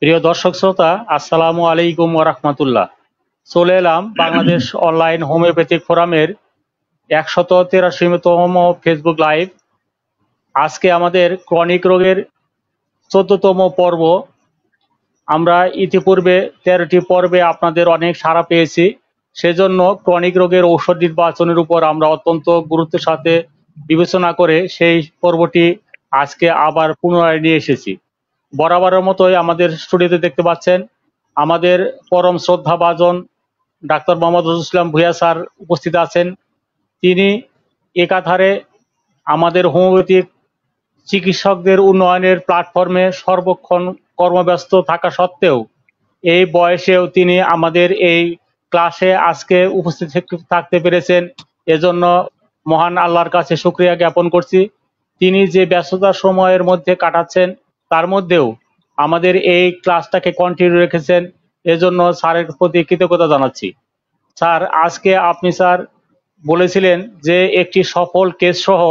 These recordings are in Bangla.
প্রিয় দর্শক শ্রোতা, আসসালামু আলাইকুম ওয়া রাহমাতুল্লাহ। চলে এলাম বাংলাদেশ অনলাইন হোমিওপ্যাথিক ফোরামের 183তম ফেসবুক লাইভ। আজকে আমাদের ক্রনিক রোগের 14তম পর্ব। আমরা ইতিপূর্বে 13টি পর্বে আপনাদের অনেক সাড়া পেয়েছি, সেজন্য ক্রনিক রোগের ঔষধ নির্বাচনের উপর আমরা অত্যন্ত গুরুত্বের সাথে বিবেচনা করে সেই পর্বটি আজকে আবার পুনরায় নিয়ে এসেছি। বরাবরের মতোই আমাদের স্টুডিওতে দেখতে পাচ্ছেন আমাদের পরম শ্রদ্ধাভাজন ডাক্তার মোহাম্মদ রজুল ইসলাম ভূঁইয়া স্যার উপস্থিত আছেন। তিনি একাধারে আমাদের হোমিওপ্যাথিক চিকিৎসকদের উন্নয়নের প্ল্যাটফর্মে সর্বক্ষণ কর্মব্যস্ত থাকা সত্ত্বেও এই বয়সেও তিনি আমাদের এই ক্লাসে আজকে উপস্থিত থাকতে পেরেছেন। এজন্য মহান আল্লাহর কাছে শুকরিয়া জ্ঞাপন করছি। তিনি যে ব্যস্ততার সময়ের মধ্যে কাটাচ্ছেন তার মধ্যেও আমাদের এই ক্লাসটাকে কন্টিনিউ রেখেছেন, এজন্য স্যারের প্রতি কৃতজ্ঞতা জানাচ্ছি। স্যার, আজকে আপনি স্যার বলেছিলেন যে একটি সফল কেস সহ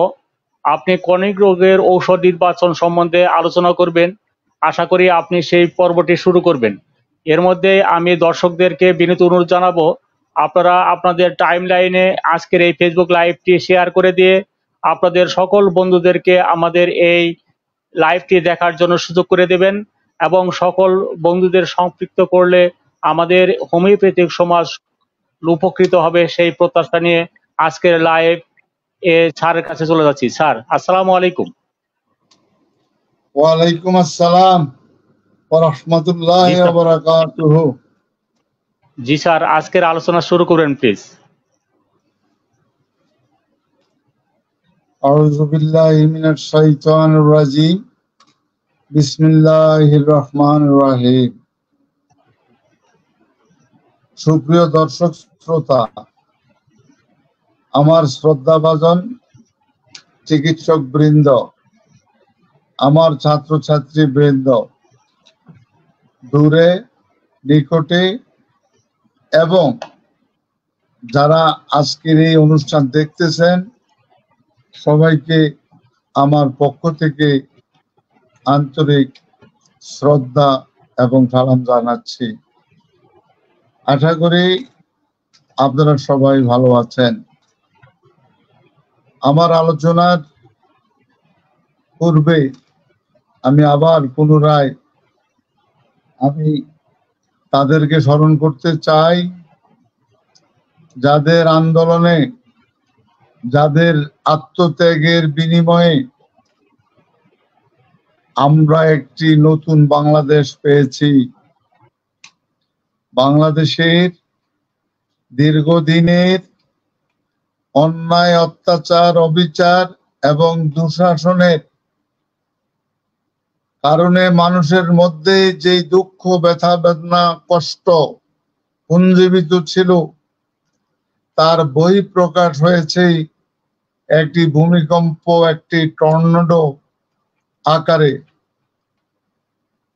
আপনি ক্রনিক রোগের ঔষধ নির্বাচন সম্বন্ধে আলোচনা করবেন। আশা করি আপনি সেই পর্বটি শুরু করবেন। এর মধ্যে আমি দর্শকদেরকে বিনীত অনুরোধ জানাবো, আপনারা আপনাদের টাইম লাইনে আজকের এই ফেসবুক লাইভটি শেয়ার করে দিয়ে আপনাদের সকল বন্ধুদেরকে আমাদের এই লাইভটি দেখার জন্য সুযোগ করে দেবেন এবং সকল বন্ধুদের সম্পৃক্ত করলে আমাদের হোমিওপ্যাথিক সমাজ উপকৃত হবে সেই প্রত্যাশা নিয়ে আজকের লাইভ স্যারের কাছে চলে যাচ্ছি। স্যার, আসসালামু আলাইকুম। ওয়ালাইকুম আসসালাম ওয়া রাহমাতুল্লাহি ওয়া বারাকাতুহু। জি স্যার, আজকের আলোচনা শুরু করবেন প্লিজ। আউযু বিল্লাহি মিনাশ শাইতানির রাজিম। বিসমিল্লাহির রহমানির রহিম। সুপ্রিয় দর্শক শ্রোতা, আমার শ্রদ্ধাভাজন চিকিৎসক বৃন্দ, আমার ছাত্রছাত্রী বৃন্দ, দূরে নিকটে এবং যারা আজকের এই অনুষ্ঠান দেখতেছেন, সবাইকে আমার পক্ষ থেকে আন্তরিক শ্রদ্ধা এবং সালাম জানাচ্ছি। আশা করি আপনারা সবাই ভালো আছেন। আমার আলোচনার পূর্বে আমি আবার পুনরায় তাদেরকে স্মরণ করতে চাই যাদের আন্দোলনে, যাদের আত্মত্যাগের বিনিময়ে আমরা একটি নতুন বাংলাদেশ পেয়েছি। বাংলাদেশের দীর্ঘদিনের অন্যায়, অত্যাচার, অবিচার এবং দুঃশাসনের কারণে মানুষের মধ্যে যে দুঃখ, ব্যথা, বেদনা, কষ্ট পুঞ্জীবিত ছিল, তার বহিঃপ্রকাশ হয়েছে একটি ভূমিকম্প, একটি টর্নেডো আকারে।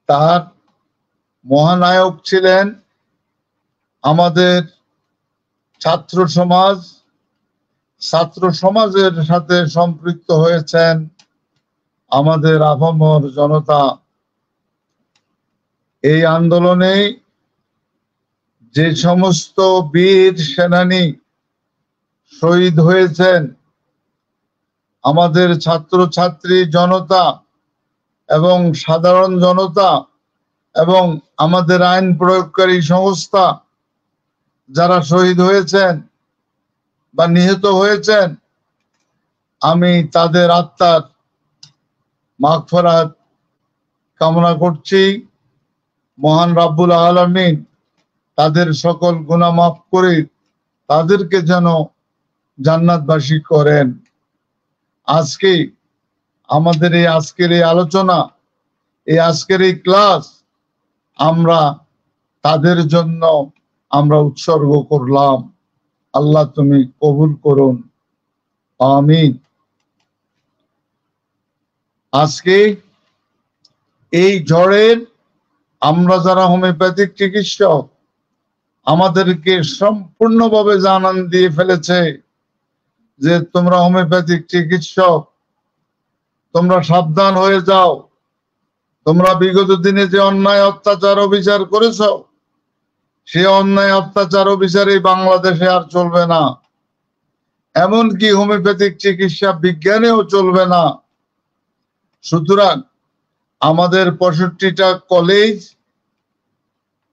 তার মহানায়ক ছিলেন আমাদের ছাত্র সমাজ। ছাত্র সমাজের সাথে সম্পৃক্ত হয়েছেন আমাদের আপামর জনতা। এই আন্দোলনে যে সমস্ত বীর সেনানী শহীদ হয়েছেন, আমাদের ছাত্র ছাত্রী জনতা এবং সাধারণ জনতা এবং আমাদের আইন প্রয়োগকারী সংস্থা যারা শহীদ হয়েছেন বা নিহত হয়েছেন, আমি তাদের আত্মার মাগফিরাত কামনা করছি। মহান রাব্বুল আলামিন তাদের সকল গুনাহ মাফ করে তাদেরকে যেন জান্নাতবাসী করেন। আজকে আমাদের আজকের এই আলোচনা, আজকের এই ক্লাস আমরা তাদের জন্য আমরা উৎসর্গ করলাম। আল্লাহ তুমি কবুল করুন, আমিন। আজকে এই ঝড়ের আমরা যারা হোমিওপ্যাথিক চিকিৎসক, আমাদেরকে সম্পূর্ণভাবে জানান দিয়ে ফেলেছে যে তোমরা হোমিওপ্যাথিক চিকিৎসক, তোমরা সাবধান হয়ে যাও। তোমরা বিগত দিনে যে অন্যায় অত্যাচার অবিচার করেছ, সে অন্যায় অত্যাচার অবিচার এই বাংলাদেশে আর চলবে না। এমনকি হোমিওপ্যাথিক চিকিৎসা বিজ্ঞানেও চলবে না। সুতরাং আমাদের 65টা কলেজ,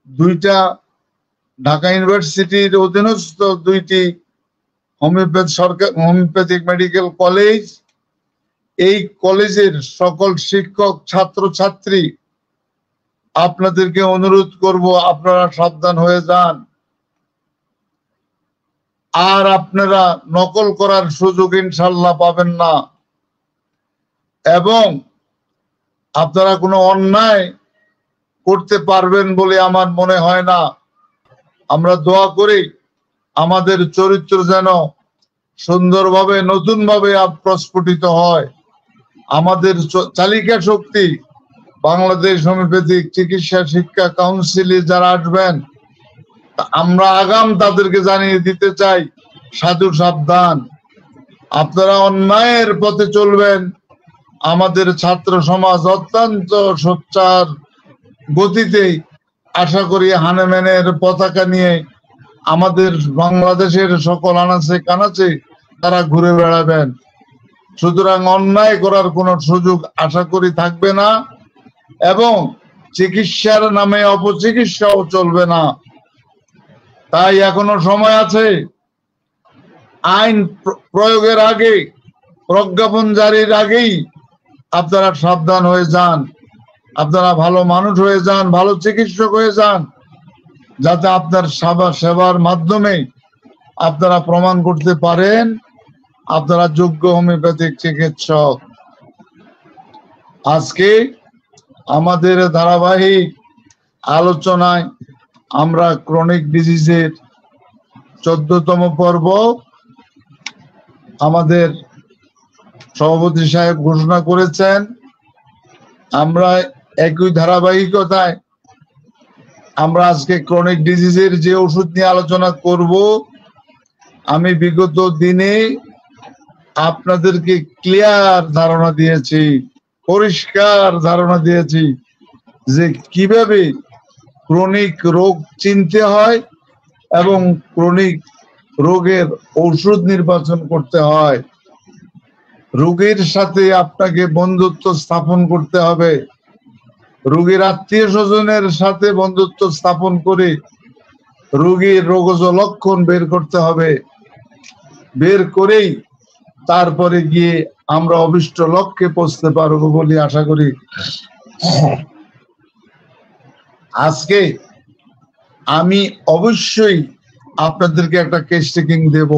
2টা ঢাকা ইউনিভার্সিটির অধীনস্থ 2টি হোমিওপ্যাথিক মেডিকেল কলেজ, এই কলেজের সকল শিক্ষক ছাত্রছাত্রী আপনাদেরকে অনুরোধ করব, আপনারা সাবধান হয়ে যান। আর আপনারা নকল করার সুযোগ ইনশাল্লাহ পাবেন না, এবং আপনারা কোনো অন্যায় করতে পারবেন বলে আমার মনে হয় না। আমরা দোয়া করি আমাদের চরিত্র যেন সুন্দরভাবে নতুনভাবে প্রস্ফুটিত হয়। আমাদের চালিকা শক্তি বাংলাদেশ হোমিওপ্যাথিক চিকিৎসা শিক্ষা কাউন্সিলে যারা আসবেন, আমরা আগাম তাদেরকে জানিয়ে দিতে চাই, সাধু সাবধান, আপনারা অন্যায়ের পথে চলবেন। আমাদের ছাত্র সমাজ অত্যন্ত সোচ্চার গতিতে আশা করি হানেম্যানের পতাকা নিয়ে আমাদের বাংলাদেশের সকল আনাচে কানাচে তারা ঘুরে বেড়াবেন। সুতরাং অন্যায় করার কোনো সুযোগ আশা করি থাকবে না, এবং চিকিৎসার নামে অপচিকিৎসাও চলবে না। তাই এখনো সময় আছে। আইন প্রয়োগের আগে, প্রজ্ঞাপন জারির আগেই আপনারা সাবধান হয়ে যান, আপনারা ভালো মানুষ হয়ে যান, ভালো চিকিৎসক হয়ে যান, যাতে আপনার সেবার মাধ্যমে আপনারা প্রমাণ করতে পারেন আপনারা যোগ্য হোমিওপ্যাথিক চিকিৎসক। আজকে আমাদের ধারাবাহিক আলোচনায় আমরা ক্রনিক ডিজিজের 14তম পর্ব আমাদের সভাপতি সাহেব ঘোষণা করেছেন। আমরা একই ধারাবাহিকতায় আমরা আজকে ক্রনিক ডিজিজের যে ওষুধ নিয়ে আলোচনা করব, আমি বিগত দিনে আপনাদেরকে ক্লিয়ার ধারণা দিয়েছি, পরিষ্কার ধারণা দিয়েছি যে কিভাবে ক্রনিক রোগ চিনতে হয় এবং ক্রনিক রোগের ঔষধ নির্বাচন করতে হয়। রোগীর সাথে আপনাকে বন্ধুত্ব স্থাপন করতে হবে, রোগীর আত্মীয় স্বজনের সাথে বন্ধুত্ব স্থাপন করে রোগীর রোগজ লক্ষণ বের করতে হবে। বের করেই তারপরে গিয়ে আমরা অভিষ্ট লক্ষ্যে পৌঁছতে পারবো বলে আশা করি। আজকে আমি অবশ্যই আপনাদেরকে একটা কেস টেকিং দেব,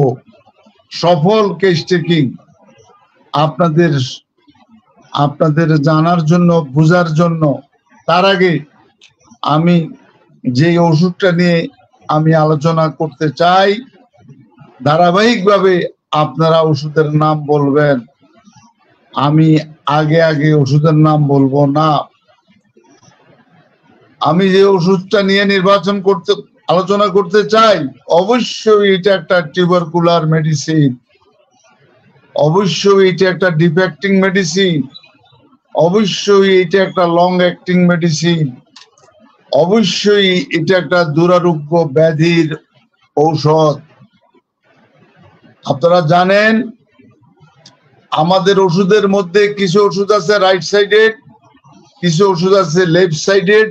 সফল কেস টেকিং, আপনাদের জানার জন্য, বোঝার জন্য। তার আগে আমি যে ওষুধটা নিয়ে আমি আলোচনা করতে চাই, ধারাবাহিকভাবে আপনারা ওষুধের নাম বলবেন, আমি আগে আগে ওষুধের নাম বলবো না। আমি যে ওষুধটা নিয়ে আলোচনা করতে চাই, অবশ্যই এটা একটা টিউবারকুলার মেডিসিন, অবশ্যই এটা একটা ডিফেক্টিং মেডিসিন, অবশ্যই এটা একটা লং অ্যাক্টিং মেডিসিন, অবশ্যই এটা একটা দুরারোগ্য ব্যাধির ঔষধ। আপনারা জানেন আমাদের ওষুধের মধ্যে কিছু ওষুধ আছে রাইট সাইডেড, কিছু ওষুধ আছে লেফট সাইডেড।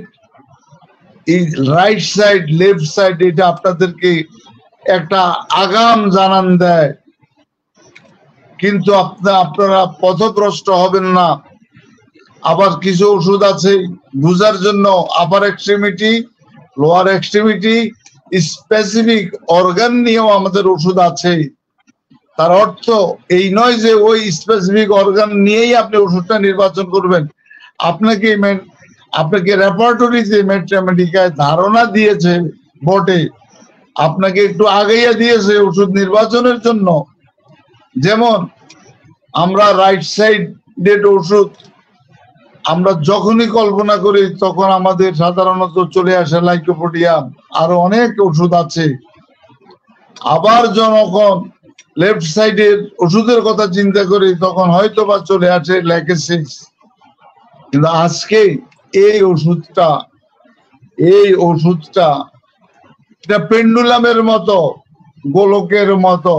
এই রাইট সাইড লেফট সাইড এটা আপনাদেরকে একটা আগাম জানান দেয়, কিন্তু আপনারা পথভ্রষ্ট হবেন না। আবার কিছু ওষুধ আছে বুঝার জন্য upper extremity, lower extremity, specific organ নিয়েও আমাদের ওষুধ আছে। তার অর্থ এই নয় যে ওই স্পেসিফিক অর্গান নিয়েই আপনি ওষুধটা নির্বাচন করবেন। আপনাকে রেপার্টরিতে মেট্রামেডিকায় ধারণা দিয়েছে বটে, আপনাকে একটু আগেইয়া দিয়েছে ওষুধ নির্বাচনের জন্য। যেমন আমরা রাইট সাইডেড ওষুধ আমরা যখনই কল্পনা করি তখন আমাদের সাধারণত চলে আসে লাইকোপোডিয়াম, আরো অনেক ওষুধ আছে। আবার যখন লেফট সাইডের ওষুধের কথা চিন্তা করি তখন হয়তো বা চলে আসে ল্যাকেসিস। কিন্তু আজকে এই ওষুধটা এটা পেন্ডুলামের মতো, গোলকের মতো,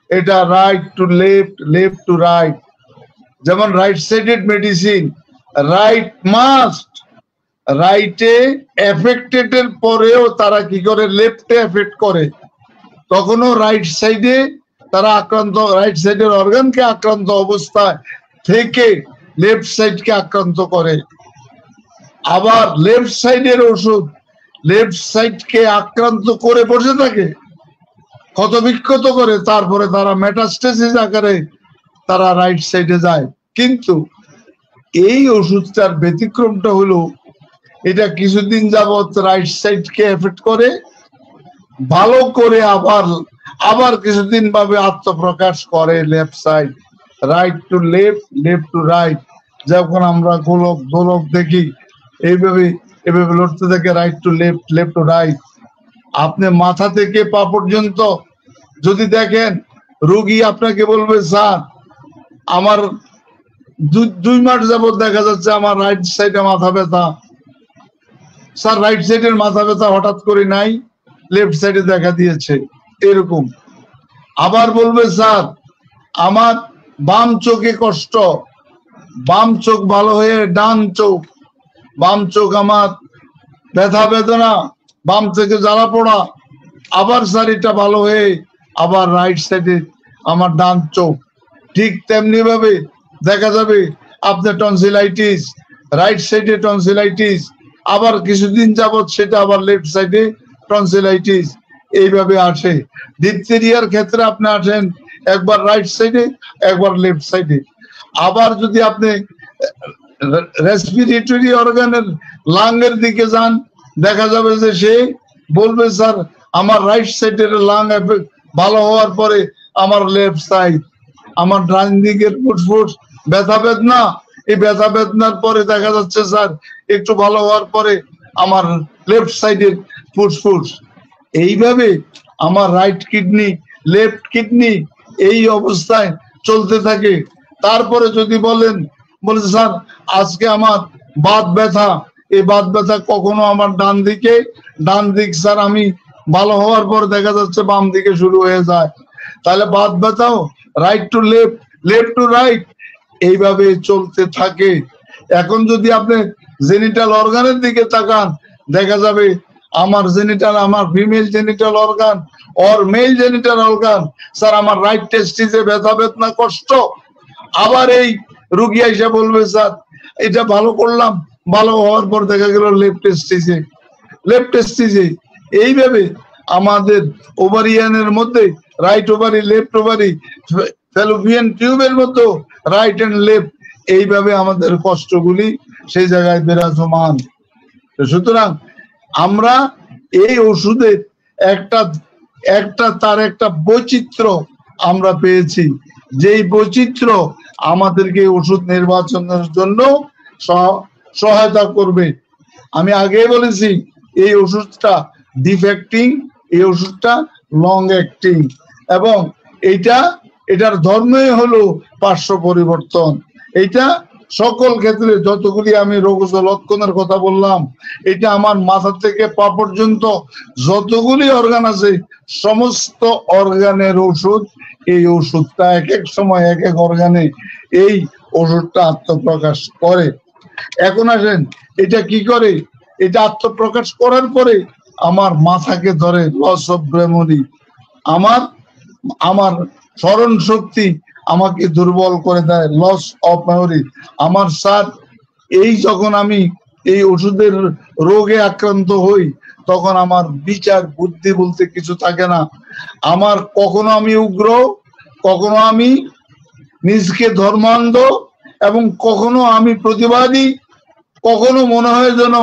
এটা right to left, left to right. যেমন right sided medicine, right must, রাইটে এফেক্টেড এর পরেও তারা কি করে লেফটে এফেক্ট করে, তখনও রাইট সাইডে তারা আক্রান্ত, রাইট সাইডের অর্গানকে আক্রান্ত অবস্থায় থেকে লেফট সাইডকে আক্রান্ত করে। আবার লেফট সাইডের ওষুধ লেফট সাইডকে আক্রান্ত করে বসে থাকে, ক্ষতবিক্ষত করে, তারপরে তারা মেটাস্টেসিস আকারে তারা রাইট সাইডে যায়। কিন্তু এই ওষুধটার ব্যতিক্রমটা হলো এটা কিছুদিন যাবত রাইট সাইডকে এফেক্ট করে, ভালো করে আবার কিছুদিন ভাবে আত্মপ্রকাশ করে left side, right to left, left to right. যখন আমরা গোলক দোলক দেখি এইভাবে লড়তে থাকে, right to left, left to right. আপনি মাথা থেকে পা পর্যন্ত যদি দেখেন, রোগী আপনাকে বলবে স্যার আমার 2 মাস যাবত দেখা যাচ্ছে আমার রাইট সাইডে মাথা ব্যথা, স্যার রাইট সাইডের মাথা ব্যথা হঠাৎ করে নাই, লেফট সাইডে দেখা দিয়েছে, এরকম। আবার বলবে স্যার আমার বাম চোখে কষ্ট, বাম চোখ ভালো হয়ে ডান চোখ, বাম চোখ আমার ব্যথা বেদনা, বাম থেকে জ্বালা পোড়া, আবার স্যার এটা ভালো হয়ে আবার রাইট সাইডে আমার ডান চোখ। ঠিক তেমনি ভাবে দেখা যাবে আপনার টনসিলাইটিস, রাইট সাইডে টনসিলাইটিস, আবার কিছুদিন যাবত সেটা আবার লেফট সাইডে টনসিলাইটিস, এইভাবে আসে। ডিপথেরিয়ার ক্ষেত্রে আপনি আসেন একবার রাইট সাইডে, একবার লেফট সাইডে। আবার যদি আপনি রেসপিরেটরি অর্গানের লাংয়ের দিকে যান, দেখা যাবে যে সে বলবে স্যার আমার রাইট সাইডের লাং ভালো হওয়ার পরে আমার লেফট সাইড, আমার ডান দিকের ফুসফুস ব্যথা বেদনা, এই ব্যথা বেদনার পরে দেখা যাচ্ছে স্যার একটু ভালো হওয়ার পরে আমার লেফট সাইডের ফুসফুস। এইভাবে আমার রাইট কিডনি, লেফট কিডনি এই অবস্থায় চলতে থাকে। তারপরে যদি বলে স্যার আজকে আমার বাত ব্যথা, এই বাত ব্যথা কখনো আমার ডান দিক স্যার আমি ভালো হওয়ার পর দেখা যাচ্ছে বাম দিকে শুরু হয়ে যায়, তাহলে বাত ব্যথাও right to left, left to right এইভাবে চলতে থাকে। এখন যদি আপনি জেনিটাল অর্গানের দিকে তাকান, দেখা যাবে আমার জেনিটাল, আমার ফিমেল জেনিটাল অর্গান और মেল জেনিটাল অর্গান, স্যার আমার রাইট টেস্টিসে ব্যথা বেদনা কষ্ট। আবার এই রোগী এসে বলবে স্যার এটা ভালো করলাম, ভালো হওয়ার পর দেখা গেল লেফট টেস্টিসে। এইভাবে আমাদের ওভারিয়ানের মধ্যে right ovary, left ovary, Fallopian টিউবের মতো রাইট এন্ড লেফট, এইভাবে আমাদের কষ্টগুলি সেই জায়গায় বিরাজমান। সুতরাং আমরা এই ওষুধের তার একটা বৈচিত্র্য আমরা পেয়েছি, যেই বৈচিত্র্য আমাদেরকে ওষুধ নির্বাচনের জন্য সহায়তা করবে। আমি আগে বলেছি এই ওষুধটা ডিফেক্টিং, এই ওষুধটা লং অ্যাক্টিং, এবং এটার ধর্মই হলো পার্শ্ব পরিবর্তন। এটা সকল ক্ষেত্রে যতগুলি আমি রোগ লক্ষণের কথা বললাম, এটা আমার মাথা থেকে পা পর্যন্ত যতগুলি অর্গান আছে সমস্ত অর্গানের ওষুধ। এই ওষুধটা এক এক সময় এক এক অর্গানে এই ওষুধটা আত্মপ্রকাশ করে। এখন আসেন এটা কি করে, এটা আত্মপ্রকাশ করার পরে আমার মাথাকে ধরে লস অফ মেমোরি, আমার স্মরণ শক্তি আমাকে দুর্বল করে দেয়, লস অফ মেমোরি। আমার স্যার এই যখন আমি এই ওষুধের রোগে আক্রান্ত হই তখন আমার বিচার বুদ্ধি বলতে কিছু থাকে না। আমার কখনো আমি উগ্র, কখনো আমি নিজকে ধর্মান্ধ, এবং কখনো আমি প্রতিবাদী, কখনো মনে হয় যেন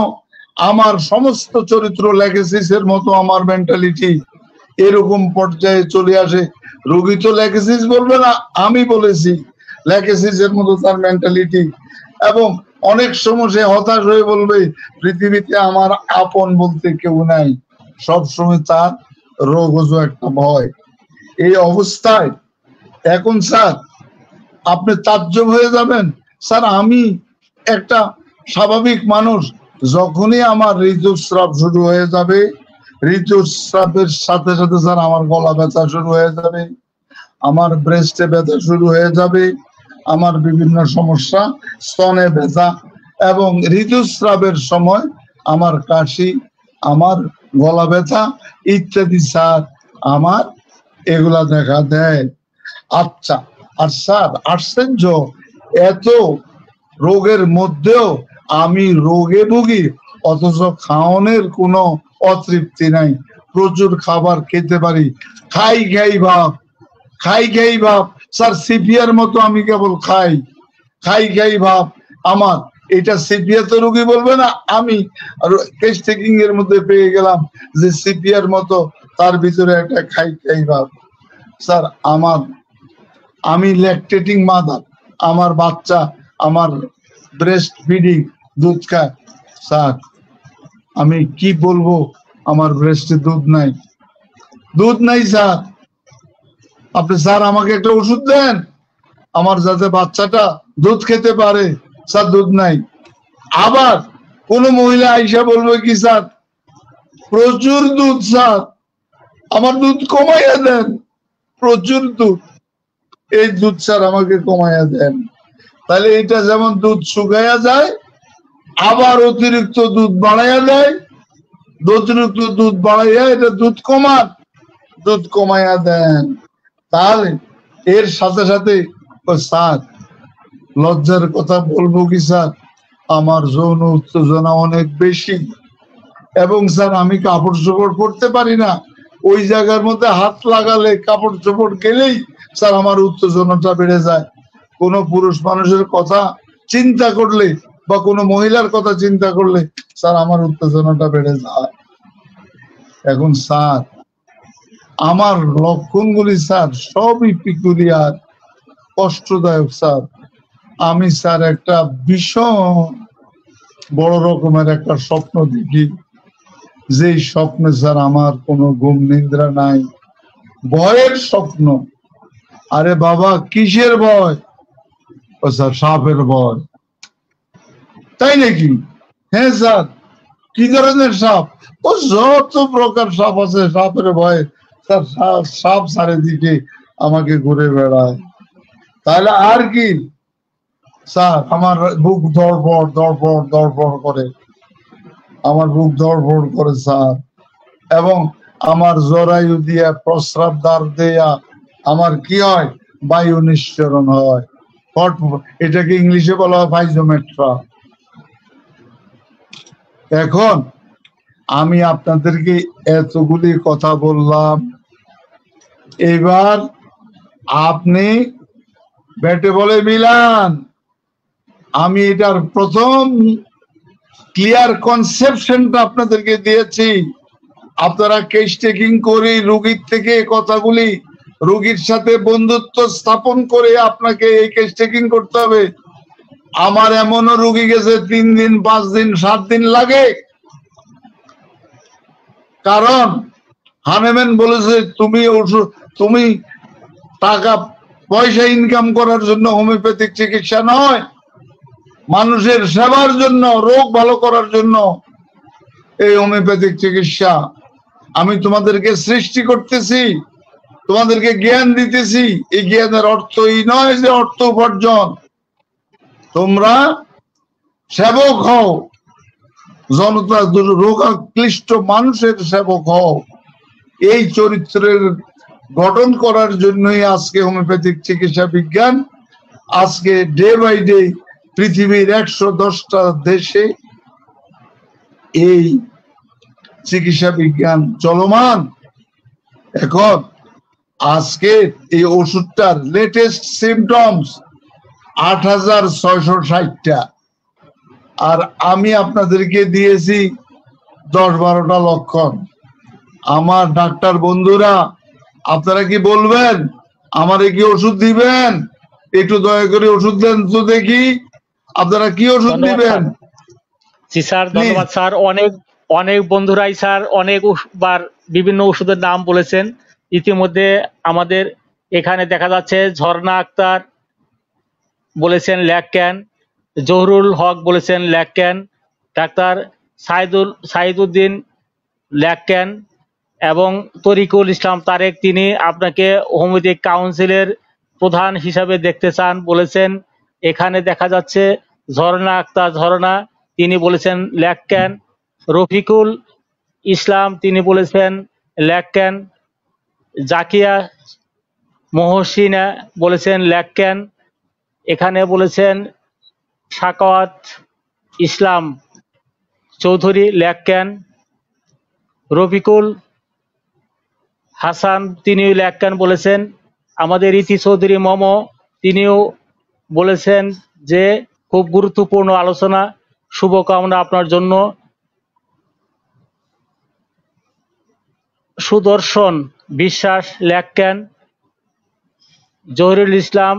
আমার সমস্ত চরিত্র ল্যাকেসিসের মতো আমার মেন্টালিটি এরকম পর্যায়ে চলে আসে। রোগী তো ল্যাকেসিস বলবে না, আমি বলেছি ল্যাকেসিসের মতো তার মেন্টালিটি। এবং অনেক সময় সে হতাশ হয়ে বলবে পৃথিবীতে আমার আপন বলতে কেউ নাই, সবসময় তার রোগজও একটা ভয়। এই অবস্থায় এখন স্যার আপনি তাজ্জব হয়ে যাবেন, স্যার আমি একটা স্বাভাবিক মানুষ যখনই আমার ঋতুস্রাব শুরু হয়ে যাবে, ঋতুস্রাবের সাথে সাথে স্যার আমার গলা ব্যথা শুরু হয়ে যাবে, আমার ব্রেস্টে ব্যথা শুরু হয়ে যাবে, আমার বিভিন্ন সমস্যা, স্তনে ব্যথা, এবং ঋতুস্রাবের সময় আমার কাশি, আমার গলা ব্যথা ইত্যাদি স্যার আমার এগুলা দেখা দেয়। আচ্ছা, আর স্যার আশ্চর্য, এত রোগের মধ্যেও আমি রোগে ভুগি, অথচ খাওয়ানোর কোনো অতৃপ্তি নাই, প্রচুর খাবার খেতে পারি, খাই খাই ভাব, খাই খাই ভাব স্যার, সিপিয়ার মতো আমি কেবল খাই, খাই খাই ভাব আমার। এটা সিপিয়া তো রোগী বলবে না, আমি কেস টেকিং এর মধ্যে পেয়ে গেলাম যে সিপিয়ার মতো, তার ভিতরে একটা খাই খাই ভাব। স্যার আমি ল্যাকটেটিং মাদার, আমার বাচ্চা আমার ব্রেস্ট ফিডিং দুধ খায় স্যার, আমি কি বলবো, আমার ব্রেস্টে দুধ নাই, দুধ নাই স্যার। আপনি স্যার আমাকে একটা ওষুধ দেন আমার, যাতে বাচ্চাটা দুধ খেতে পারে, স্যার দুধ নাই। আবার কোন মহিলা আইসা বলবে কি স্যার প্রচুর দুধ স্যার, আমার দুধ কমাইয়া দেন, প্রচুর দুধ, এই দুধ স্যার আমাকে কমাইয়া দেন। তাহলে এটা যেমন দুধ শুকাইয়া যায়, আবার অতিরিক্ত দুধ বাড়াইয়া দেয়, অতিরিক্ত দুধ বাড়াইয়া এটা দুধ কমান, দুধ কমাইয়া দেন। তাহলে এর সাথে সাথে স্যার লজ্জার কথা বলবো কি স্যার, আমার যৌন উত্তেজনা অনেক বেশি, এবং স্যার আমি কাপড় চোপড় পরতে পারি না, ওই জায়গার মধ্যে হাত লাগালে কাপড় চোপড় গেলেই স্যার আমার উত্তেজনাটা বেড়ে যায়। কোনো পুরুষ মানুষের কথা চিন্তা করলে বা কোনো মহিলার কথা চিন্তা করলে স্যার আমার উত্তেজনাটা বেড়ে যায়। এখন স্যার আমার লক্ষণগুলি স্যার সবই পিকুলিয়ার, কষ্টদায়ক স্যার। আমি স্যার একটা ভীষণ বড় রকমের একটা স্বপ্ন দেখি, যেই স্বপ্নে স্যার আমার কোনো ঘুম নিদ্রা নাই, ভয়ের স্বপ্ন। আরে বাবা কিসের ভয়? ও স্যার সাপের ভয়। তাই নাকি? হ্যাঁ স্যার। কি ধরনের সাপ? ও যত প্রকার সাপ আছে, সাপের ভয়ে স্যার সাপ চারিদিকে আমাকে ঘুরে বেড়ায়। তাহলে আর কি স্যার, আমার বুক ধড়ফড় ধড়ফড় ধড়ফড় করে, আমার বুক ধড়ফড় করে স্যার, এবং আমার জরায়ু দিয়া প্রস্রাব দ্বার দেয়া আমার কি হয়, বায়ু নিঃসরণ হয়, এটাকে ইংলিশে বলা হয় ভাইজোমেট্রা। এখন আমি আপনাদেরকে এতগুলি কথা বললাম, এবার আপনি ব্যাটে বলে মিলান। আমি এটার প্রথম ক্লিয়ার কনসেপশনটা আপনাদেরকে দিয়েছি। আপনারা কেস টেকিং করে রোগীর থেকে কথাগুলি, রোগীর সাথে বন্ধুত্ব স্থাপন করে আপনাকে এই কেস টেকিং করতে হবে। আমার এমনও রোগী গেছে 3 দিন 5 দিন 7 দিন লাগে, কারণ হানেম্যান বলেছে তুমি টাকা পয়সা ইনকাম করার জন্য হোমিওপ্যাথিক চিকিৎসা নয়, মানুষের সেবার জন্য, রোগ ভালো করার জন্য এই হোমিওপ্যাথিক চিকিৎসা। আমি তোমাদেরকে সৃষ্টি করতেছি, তোমাদেরকে জ্ঞান দিতেছি, এই জ্ঞানের অর্থ এই নয় যে অর্থ উপার্জন। তোমরা সেবক হও, জনতা রোগাক্লিষ্ট মানুষের সেবক হও। এই চরিত্রের গঠন করার জন্যই আজকে হোমিওপ্যাথিক চিকিৎসা বিজ্ঞান, আজকে ডে বাই ডে পৃথিবীর 110টা দেশে এই চিকিৎসা বিজ্ঞান চলমান। এখন আজকে এই ওষুধটার লেটেস্ট সিমটমস 8660টা, আর আমি আপনাদেরকে দিয়েছি 10-12টা লক্ষণ। আমার ডাক্তার বন্ধুরা, আপনারা কি বলবেন আমারে কি ওষুধ দিবেন? একটু দয়া করে ওষুধ দেন তো দেখি, আপনারা কি ওষুধ দিবেন? জি স্যার, ধন্যবাদ স্যার। অনেক বন্ধুরাই স্যার অনেকবার বিভিন্ন ওষুধের নাম বলেছেন। ইতিমধ্যে আমাদের এখানে দেখা যাচ্ছে ঝর্ণা আক্তার বলেছেন ল্যাকক্যান, জহুরুল হক বলেছেন ল্যাকক্যান, ডাক্তার সাইদুদ্দিন ল্যাকক্যান এবং তরিকুল ইসলাম তারেক, তিনি আপনাকে হোমিওপ্যাথিক কাউন্সিলের প্রধান হিসাবে দেখতে চান বলেছেন। এখানে দেখা যাচ্ছে ঝর্ণা আক্তার ঝর্ণা, তিনি বলেছেন ল্যাকক্যান। রফিকুল ইসলাম, তিনি বলেছেন ল্যাকক্যান। জাকিয়া মহসিনা বলেছেন ল্যাকক্যান। এখানে বলেছেন সাকাওয়াত ইসলাম চৌধুরী ল্যাকক্যান। রফিকুল হাসান, তিনিও ল্যাকক্যান বলেছেন। আমাদের ইতি চৌধুরী মমো, তিনিও বলেছেন যে খুব গুরুত্বপূর্ণ আলোচনা, শুভকামনা আপনার জন্য। সুদর্শন বিশ্বাস ল্যাকক্যান। জহুরুল ইসলাম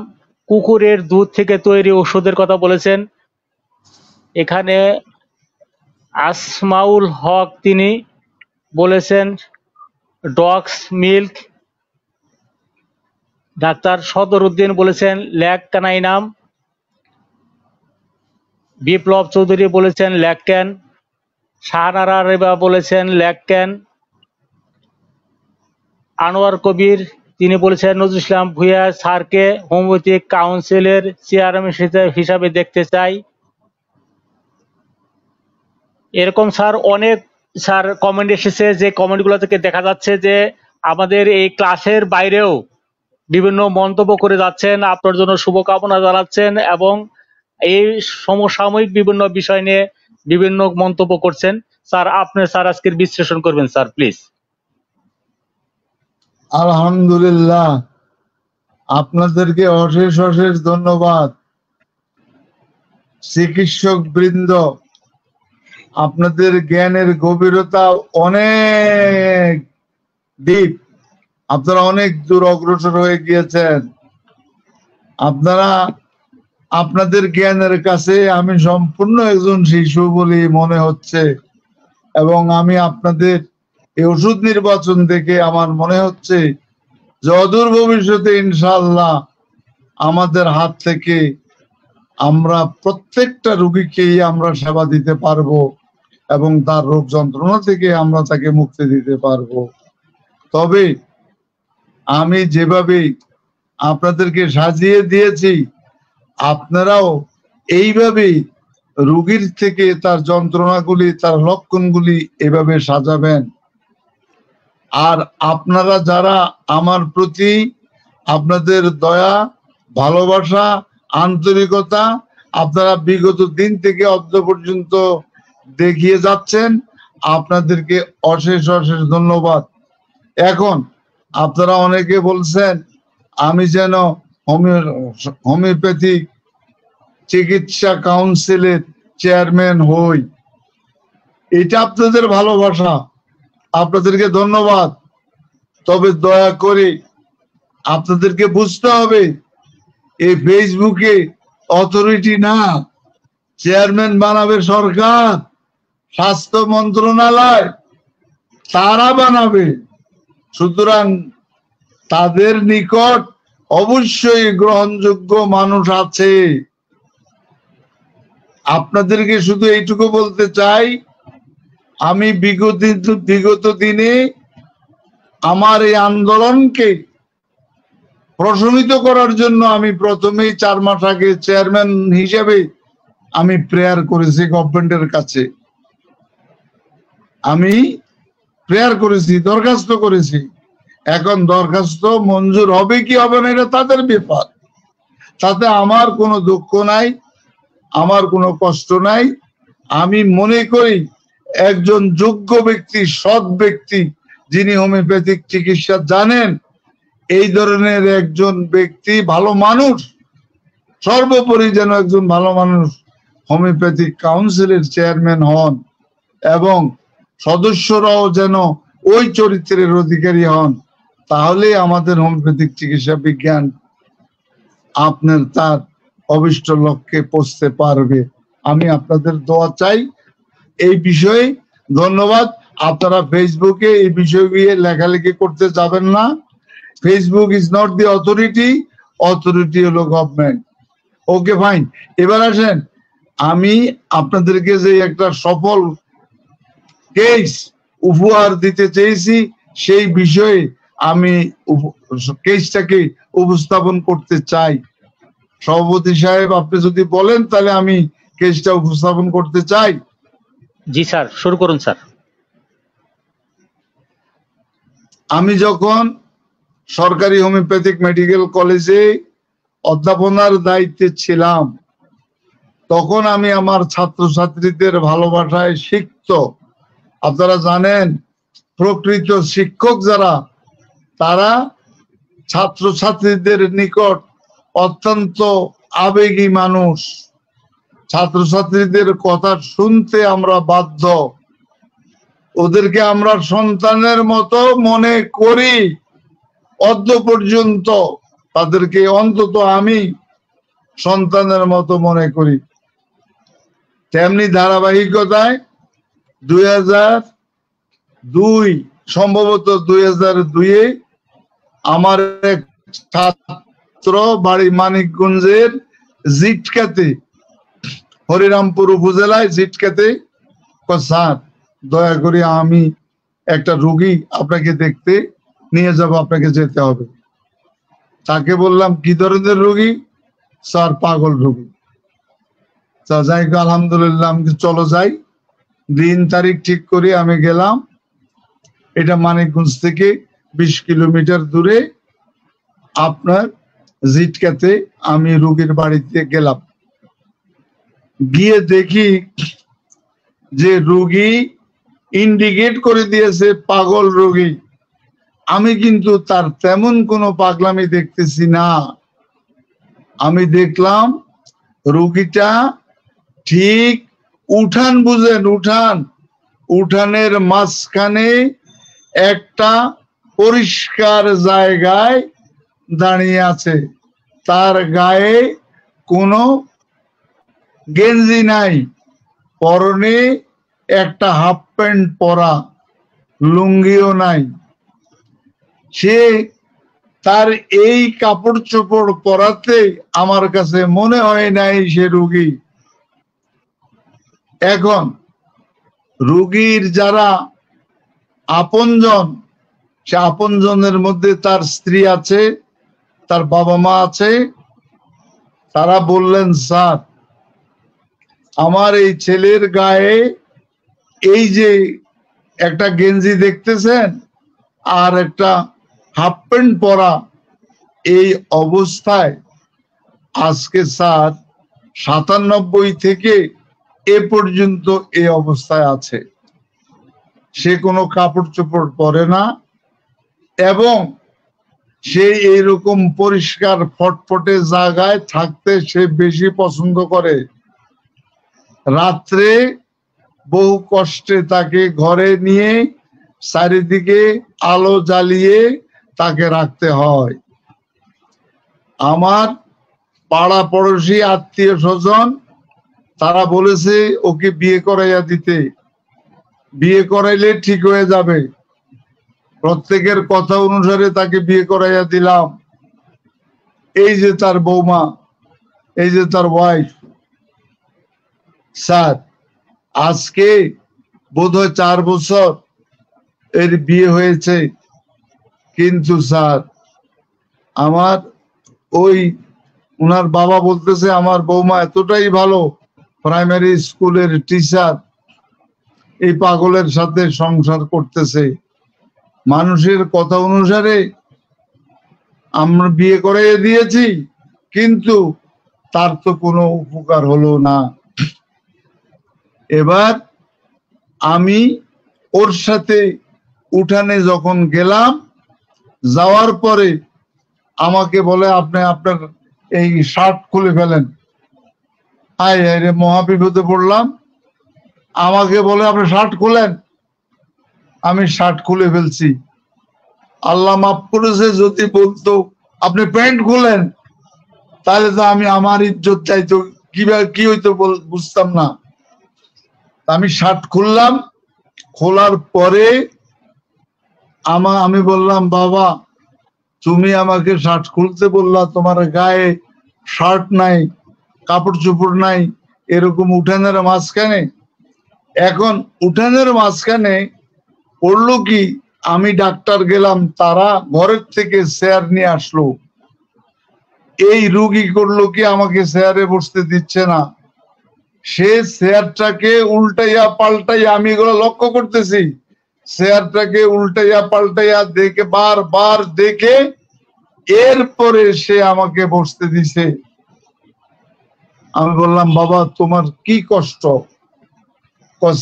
কুকুরের দুধ থেকে তৈরি ওষুধের কথা বলেছেন। এখানে আসমাউল হক, তিনি বলেছেন ডগস মিল্ক। ডাক্তার সদরউদ্দিন বলেছেন ল্যাকক্যানাইনাম। বিপ্লব চৌধুরী বলেছেন ল্যাকক্যান। শাহনারা রেবা বলেছেন ল্যাকক্যান। আনোয়ার কবির, তিনি বলেছেন নজরুল ইসলাম ভূঁইয়া স্যারকে হোমিওপ্যাথিক কাউন্সিলের চেয়ারম্যান হিসাবে দেখতে চাই। এরকম স্যার অনেক স্যার কমেন্ট এসেছে, যে কমেন্টগুলো থেকে দেখা যাচ্ছে যে আমাদের এই ক্লাসের বাইরেও বিভিন্ন মন্তব্য করে যাচ্ছেন, আপনার জন্য শুভকামনা জানাচ্ছেন এবং এই সমসাময়িক বিভিন্ন বিষয় নিয়ে বিভিন্ন মন্তব্য করছেন। স্যার আপনি স্যার আজকের বিশ্লেষণ করবেন স্যার, প্লিজ। আলহামদুলিল্লাহ, আপনাদেরকে অশেষ অশেষ ধন্যবাদ। চিকিৎসক বৃন্দ, আপনাদের জ্ঞানের গভীরতা অনেক ডিপ, আপনারা অনেক দূর অগ্রসর হয়ে গিয়েছেন। আপনাদের জ্ঞানের কাছে আমি সম্পূর্ণ একজন শিশু বলে মনে হচ্ছে, এবং আমি আপনাদের এই ওষুধ নির্বাচন দেখে আমার মনে হচ্ছে যে অদূর ভবিষ্যতে ইনশাআল্লাহ আমাদের হাত থেকে আমরা প্রত্যেকটা রোগীকেই আমরা সেবা দিতে পারবো এবং তার রোগ যন্ত্রণা থেকে আমরা তাকে মুক্তি দিতে পারবো। তবে আমি যেভাবে আপনাদেরকে সাজিয়ে দিয়েছি, আপনারাও এইভাবেই রোগীর থেকে তার যন্ত্রণাগুলি, তার লক্ষণগুলি এভাবে সাজাবেন। আর আপনারা যারা আমার প্রতি আপনাদের দয়া, ভালোবাসা, আন্তরিকতা আপনারা বিগত দিন থেকে অদ্য পর্যন্ত দেখিয়ে যাচ্ছেন, আপনাদেরকে অশেষ অশেষ ধন্যবাদ। এখন আপনারা অনেকে বলছেন আমি যেন হোমিওপ্যাথিক চিকিৎসা কাউন্সিলের চেয়ারম্যান হই। এটা আপনাদের ভালোবাসা, আপনাদেরকে ধন্যবাদ। তবে দয়া করে আপনাদেরকে বুঝতে হবে, এই ফেসবুকে অথরিটি না, চেয়ারম্যান বানাবে সরকার, স্বাস্থ্য মন্ত্রণালয়, তারা বানাবে। সুতরাং তাদের নিকট অবশ্যই গ্রহণযোগ্য মানুষ আছে। আপনাদেরকে শুধু এইটুকু বলতে চাই, আমি বিগত দিনে আমার এই আন্দোলনকে প্রশমিত করার জন্য আমি প্রথমেই 4 মাস আগে চেয়ারম্যান হিসেবে আমি প্রেয়ার করেছি গভর্নমেন্টের কাছে। আমি প্রেয়ার করেছি, দরখাস্ত করেছি। এখন দরখাস্ত মঞ্জুর হবে কি হবে না এটা তাদের ব্যাপার, তাতে আমার কোনো দুঃখ নাই, আমার কোনো কষ্ট নাই। আমি মনে করি একজন যোগ্য ব্যক্তি, সৎ ব্যক্তি, যিনি হোমিওপ্যাথিক চিকিৎসা জানেন, এই ধরনের একজন ব্যক্তি, ভালো মানুষ, সর্বোপরি যেন একজন ভালো মানুষ হোমিওপ্যাথিক কাউন্সিলের চেয়ারম্যান হন এবং সদস্যরাও যেন ওই চরিত্রের অধিকারী হন। তাহলে আমাদের হোমিওপ্যাথিক চিকিৎসা বিজ্ঞান আপনার তার অভিষ্ট লক্ষ্যে পৌঁছতে পারবে। আমি আপনাদের দোয়া চাই এই বিষয়ে। ধন্যবাদ। আপনারা ফেসবুকে এই বিষয়গুলো লেখালেখি করতে যাবেন না। Facebook is not the authority, authority হলো গভর্নমেন্ট। Okay fine. এবার আসেন আমি আপনাদেরকে যে একটা সফল কেস উপহার দিতে চেয়েছি, সেই বিষয়ে আমি কেসটাকে উপস্থাপন করতে চাই। সভাপতি সাহেব, আপনি যদি বলেন তাহলে আমি কেসটা উপস্থাপন করতে চাই। জি স্যার, শুরু করুন স্যার। আমি যখন সরকারি হোমিওপ্যাথিক মেডিকেল কলেজে অধ্যাপনার দায়িত্বে ছিলাম, তখন আমি আমার ছাত্রছাত্রীদের ভালোবাসায় সিক্ত। আপনারা জানেন, প্রকৃত শিক্ষক যারা, তারা ছাত্রছাত্রীদের নিকট অত্যন্ত আবেগী মানুষ। ছাত্রছাত্রীদের কথা শুনতে আমরা বাধ্য, ওদেরকে আমরা সন্তানের মতো মনে করি। অদ্য পর্যন্ত তাদেরকে অন্তত আমি সন্তানের মতো মনে করি। তেমনি ধারাবাহিকতায় 2002, সম্ভবত 2002-এ আমার এক ছাত্র বাড়ি মানিকগঞ্জের জিটকাতে, হরিরামপুর উপজেলায় জিটকাতে, স্যার দয়া করে আমি একটা রোগী আপনাকে দেখতে নিয়ে যাব, আপনাকে যেতে হবে। তাকে বললাম কি ধরনের রোগী? স্যার পাগল রোগী। যাই আলহামদুলিল্লাহ, আমি চলো যাই। দিন তারিখ ঠিক করে আমি গেলাম। এটা মানিকগঞ্জ থেকে 20 কিলোমিটার দূরে আপনার জিটকাতে আমি রোগীর বাড়িতে গেলাম। গিয়ে দেখি যে রোগী ইন্ডিকেট করে দিয়েছে পাগল রোগী। আমি কিন্তু তার তেমন কোনো পাগলামি দেখতেছি না। আমি দেখলাম রোগীটা ঠিক উঠান, বুঝেন উঠান, উঠানের মাঝখানে একটা পরিষ্কার জায়গায় দাঁড়িয়ে আছে। তার গায়ে কোনো গেঞ্জি নাই, পরনে একটা হাফ প্যান্ট পরা, লুঙ্গিও নাই। সে তার এই কাপড় চোপড় পরাতে আমার কাছে মনে হয় নাই সে রোগী। এখন রোগীর যারা আপনজন, সে আপনজনের মধ্যে তার স্ত্রী আছে, তার বাবা মা আছে। তারা বললেন, স্যার আমার এই ছেলের গায়ে এই যে একটা গেঞ্জি দেখতেছেন আর একটা হাফ প্যান্ট পরা, এই অবস্থায় আজকে স্যার 97 থেকে এ পর্যন্ত এই অবস্থায় আছে। সে কোনো কাপড় চোপড় পরে না এবং সে এইরকম পরিষ্কার ফটফটে জায়গায় থাকতে সে বেশি পছন্দ করে। রাত্রে বহু কষ্টে তাকে ঘরে নিয়ে চারিদিকে আলো জ্বালিয়ে তাকে রাখতে হয়। আমার পাড়া পড়োশি আত্মীয় স্বজন তারা বলেছে ওকে বিয়ে করাইয়া দিতে, বিয়ে করাইলে ঠিক হয়ে যাবে। প্রত্যেকের কথা অনুসারে তাকে বিয়ে করাইয়া দিলাম। এই যে তার বৌমা, এই যে তার ওয়াইফ। স্যার আজকে বোধহয় 4 বছর এর বিয়ে হয়েছে, কিন্তু স্যার আমার ওই উনার বাবা বলতেছে আমার বৌমা এতটাই ভালো, প্রাইমারি স্কুলের টিচার, এই পাগলের সাথে সংসার করতেছে। মানুষের কথা অনুসারে আমরা বিয়ে করে দিয়েছি, কিন্তু তার তো কোনো উপকার হলো না। এবার আমি ওর সাথে উঠানে যখন গেলাম, যাওয়ার পরে আমাকে বলে আপনি আপনার এই শার্ট খুলে ফেলেন। আয় রে, মহাবিপদে পড়লাম। আমাকে বলে আপনি শার্ট খুলেন। আমি শার্ট খুলে ফেলছি। আল্লাহ মাফ করেছে, যদি বলতো আপনি প্যান্ট খুলেন তাহলে তো আমি আমার ইজ্জত চাইতো, কিভাবে কি হইতো বুঝতাম না। আমি শার্ট খুললাম। খোলার পরে আমি বললাম, বাবা তুমি আমাকে শার্ট খুলতে বললা, তোমার গায়ে শার্ট নাই, কাপড় চোপড় নাই, এরকম উঠানের মাঝখানে। এখন উঠানের মাঝখানে পড়লো কি, আমি ডাক্তার গেলাম, তারা ঘরের থেকে চেয়ার নিয়ে আসলো। এই রুগী করলো কি, আমাকে চেয়ারে বসতে দিচ্ছে না। সে চেয়ারটাকে উল্টাইয়া পাল্টাইয়া, আমি এগুলো লক্ষ্য করতেছি, চেয়ারটাকে উল্টাইয়া পাল্টাইয়া দেখে, বারবার দেখে এরপরে সে আমাকে বসতে দিছে। আমি বললাম, বাবা তোমার কি কষ্ট?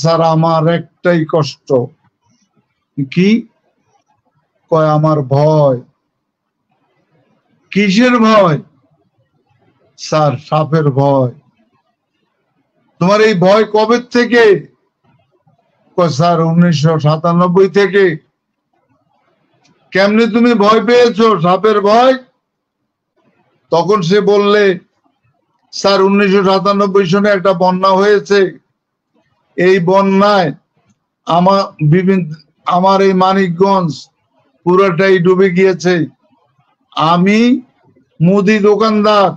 স্যার আমার একটাই কষ্ট। কি? কয় আমার ভয়। কিসের ভয়? স্যার সাপের ভয়। তোমার এই ভয় কবে থেকে? স্যার 1997 থেকে। কেমনে তুমি ভয় পেয়েছো, সাপের ভয়? তখন সে বললে, স্যার 1997 সনে একটা বন্যা হয়েছে। এই বন্যায় আমার এই মানিকগঞ্জ পুরোটাই ডুবে গিয়েছে। আমি মুদি দোকানদার,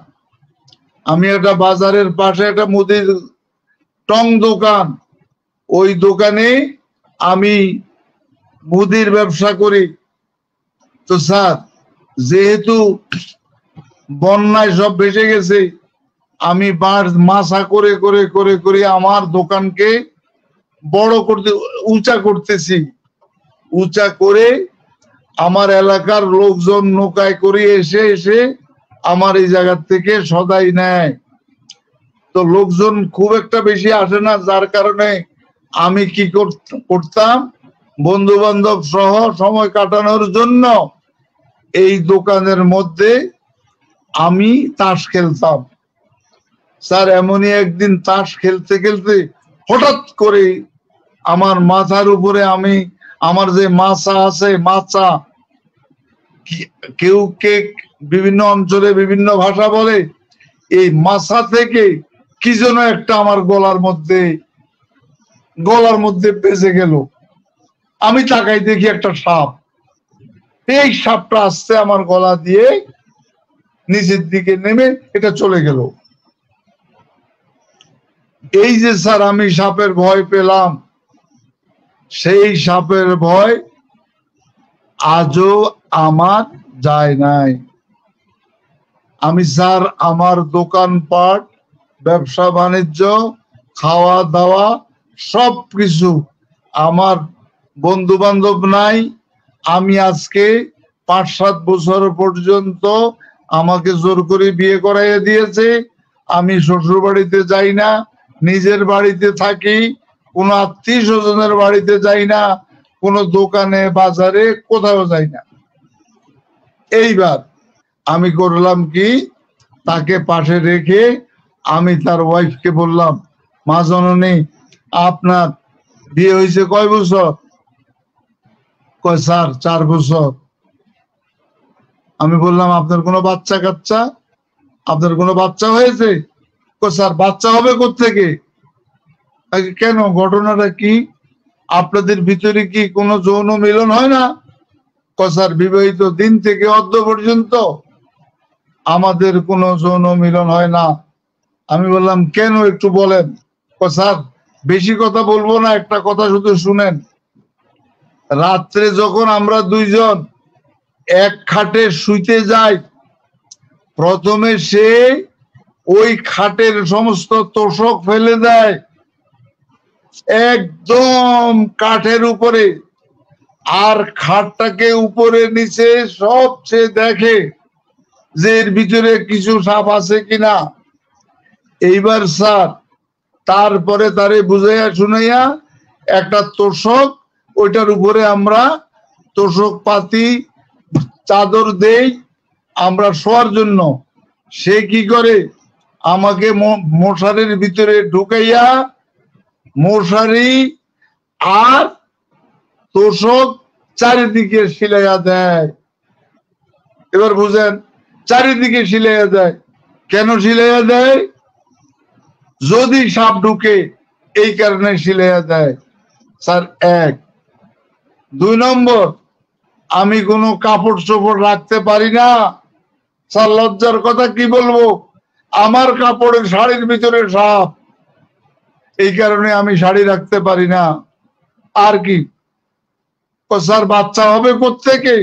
আমি একটা বাজারের পাশে একটা মুদির টং দোকান, ওই দোকানে আমি মুদির ব্যবসা করি। তো স্যার যেহেতু বন্যায় সব ভেসে গেছে, আমি মাছা করে করে করে করে আমার দোকানকে বড় করতে, উঁচা করতেছি। উঁচা করে আমার এলাকার লোকজন নৌকায় করে এসে এসে আমার এই জায়গা থেকে সদাই নেয়। তো লোকজন খুব একটা বেশি আসে না, যার কারণে আমি কি করতাম, বন্ধু বান্ধব সহ সময় কাটানোর জন্য এই দোকানের মধ্যে আমি তাস খেলতাম। স্যার এমনই একদিন তাস খেলতে খেলতে হঠাৎ করে আমার মাথার উপরে, আমার যে মাছা আছে, মাচা, কেউ কে বিভিন্ন অঞ্চলে বিভিন্ন ভাষা বলে, এই মাছা থেকে কি যেন একটা আমার গলার মধ্যে বেজে গেল। আমি তাকাই দেখি একটা সাপ। এই সাপটা আসতে আমার গলা দিয়ে নিচের দিকে নেমে এটা চলে গেল। এই যে স্যার আমি সাপের ভয় পেলাম, সেই সাপের ভয় আজও আমার যায় নাই। আমি স্যার আমার দোকানপাট, ব্যবসা বাণিজ্য, খাওয়া দাওয়া সবকিছু, আমার বন্ধু বান্ধব নাই। আমি আজকে 5-7 বছর পর্যন্ত আমাকে জোর করে বিয়ে করাইয়া দিয়েছে। আমি শ্বশুর বাড়িতে যাই না, নিজের বাড়িতে থাকি, কোনো আত্মীয় স্বজনের বাড়িতে যাই না, কোনো দোকানে বাজারে কোথাও যাই না। এইবার আমি করলাম কি, তাকে পাশে রেখে আমি তার ওয়াইফকে বললাম, মা জননী আপনার বিয়ে হয়েছে কয় বছর? কয় স্যার 4 বছর। আমি বললাম, আপনার কোনো বাচ্চা কাচ্চা, আপনার কোনো বাচ্চা হয়েছে? কয় স্যার বাচ্চা হবে কোত্থেকে? কেন, ঘটনাটা কি? আপনাদের ভিতরে কি কোনো যৌন মিলন হয় না? কয় স্যার বিবাহিত দিন থেকে অদ্য পর্যন্ত আমাদের কোনো যৌন মিলন হয় না। আমি বললাম কেন, একটু বলেন। কয় স্যার বেশি কথা বলবো না, একটা কথা শুধু শুনেন। রাত্রে যখন আমরা দুইজন এক খাটে শুইতে যাই, প্রথমে সে ওই খাটের সমস্ত তোষক ফেলে দেয় একদম কাঠের উপরে, আর খাটটাকে উপরে নিচে সব সে দেখে যে এর ভিতরে কিছু সাপ আছে কিনা। এইবার স্যার তারপরে তারে বুঝাইয়া শুনাইয়া একটা তোষক, ওইটার উপরে আমরা তোষক পাতি, চাদর দেই আমরা শোয়ার জন্য। সে কি করে, আমাকে মশারির ভিতরে ঢুকাইয়া মশারি আর তোষক চারিদিকে সিলাইয়া দেয়। এবার বুঝেন, চারিদিকে সিলাইয়া দেয়। কেন সিলাইয়া দেয়? যদি সাপ ঢুকে, এই কারণে সিলাইয়া দেয় স্যার। 1। 2 নম্বর, আমি কোনো কাপড় চোপড় রাখতে পারি না স্যার। লজ্জার কথা কি বলবো, আমার কাপড়ের শাড়ির ভিতরে সাপ। এই কারণে আমি শাড়ি রাখতে পারি না। আর কি? স্যার বাচ্চা হবে কোত্থেকে?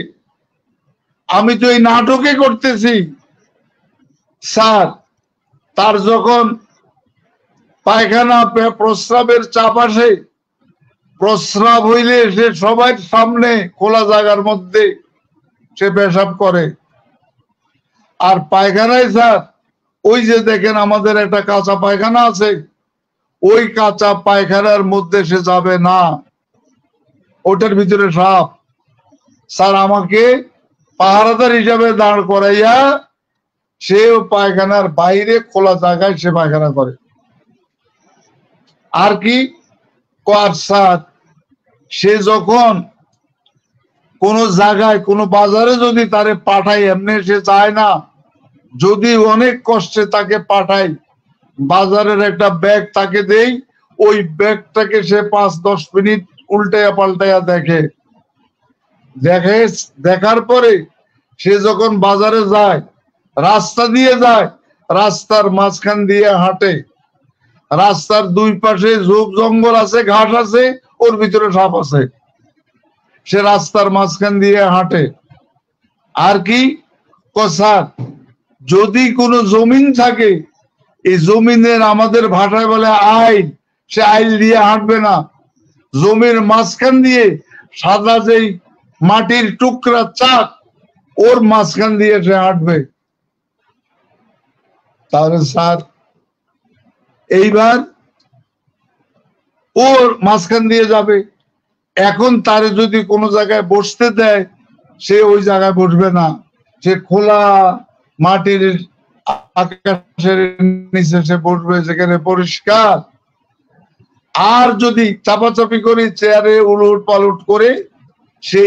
আমি তো এই নাটকে করতেছি। স্যার তার যখন পায়খানা প্রস্রাবের চাপ আসে, প্রস্রাব হইলে সে সবার সামনে খোলা জায়গার মধ্যে সে পেশাব করে। আর পায়খানায় স্যার ওই যে দেখেন আমাদের একটা কাঁচা পায়খানা আছে, ওই কাঁচা পায়খানার মধ্যে সে যাবে না, ওটার ভিতরে সাপ। স্যার আমাকে পাহারাদার হিসাবে দাঁড় করাইয়া সে পায়খানার বাইরে খোলা জায়গায় সে পায়খানা করে। আর কি? স্যার সে যখন কোন জায়গায় কোন বাজারে যদি তারে পাঠাই, এমনি সে চায় না, যদি অনেক কষ্টে তাকে পাঠাই, বাজারের একটা ব্যাগ তাকে দেই, ওই ব্যাগটাকে সে 5-10 মিনিট উল্টাইয়া পাল্টাইয়া দেখে। দেখার পরে সে যখন বাজারে যায়, রাস্তা দিয়ে যায়, রাস্তার মাঝখান দিয়ে হাঁটে, রাস্তার দুই পাশে ঝোপ জঙ্গল আছে, ঘাস আছে, ওর ভিতরে সাপ আছে, সে রাস্তার মাঝখান দিয়ে হাঁটে। আর কি? স্যার যদি কোনো জমিন থাকে, এই জমিনের আমাদের ভাষায় বলে আইল, সে আইল দিয়ে হাঁটবে না, জমির মাঝখান দিয়ে সাদা যেই মাটির টুকরা চাক, ওর মাঝখান দিয়ে সে হাঁটবে। তাহলে স্যার এইবার ওর মাঝখান দিয়ে যাবে। এখন তারে যদি কোনো জায়গায় বসতে দেয়, সে ওই জায়গায় বসবে না, সে খোলা মাটির আকাশের নিচে সে বসবে, যেখানে পরিষ্কার। আর যদি চাপাচাপি করে চেয়ারে উলট পালট করে, সে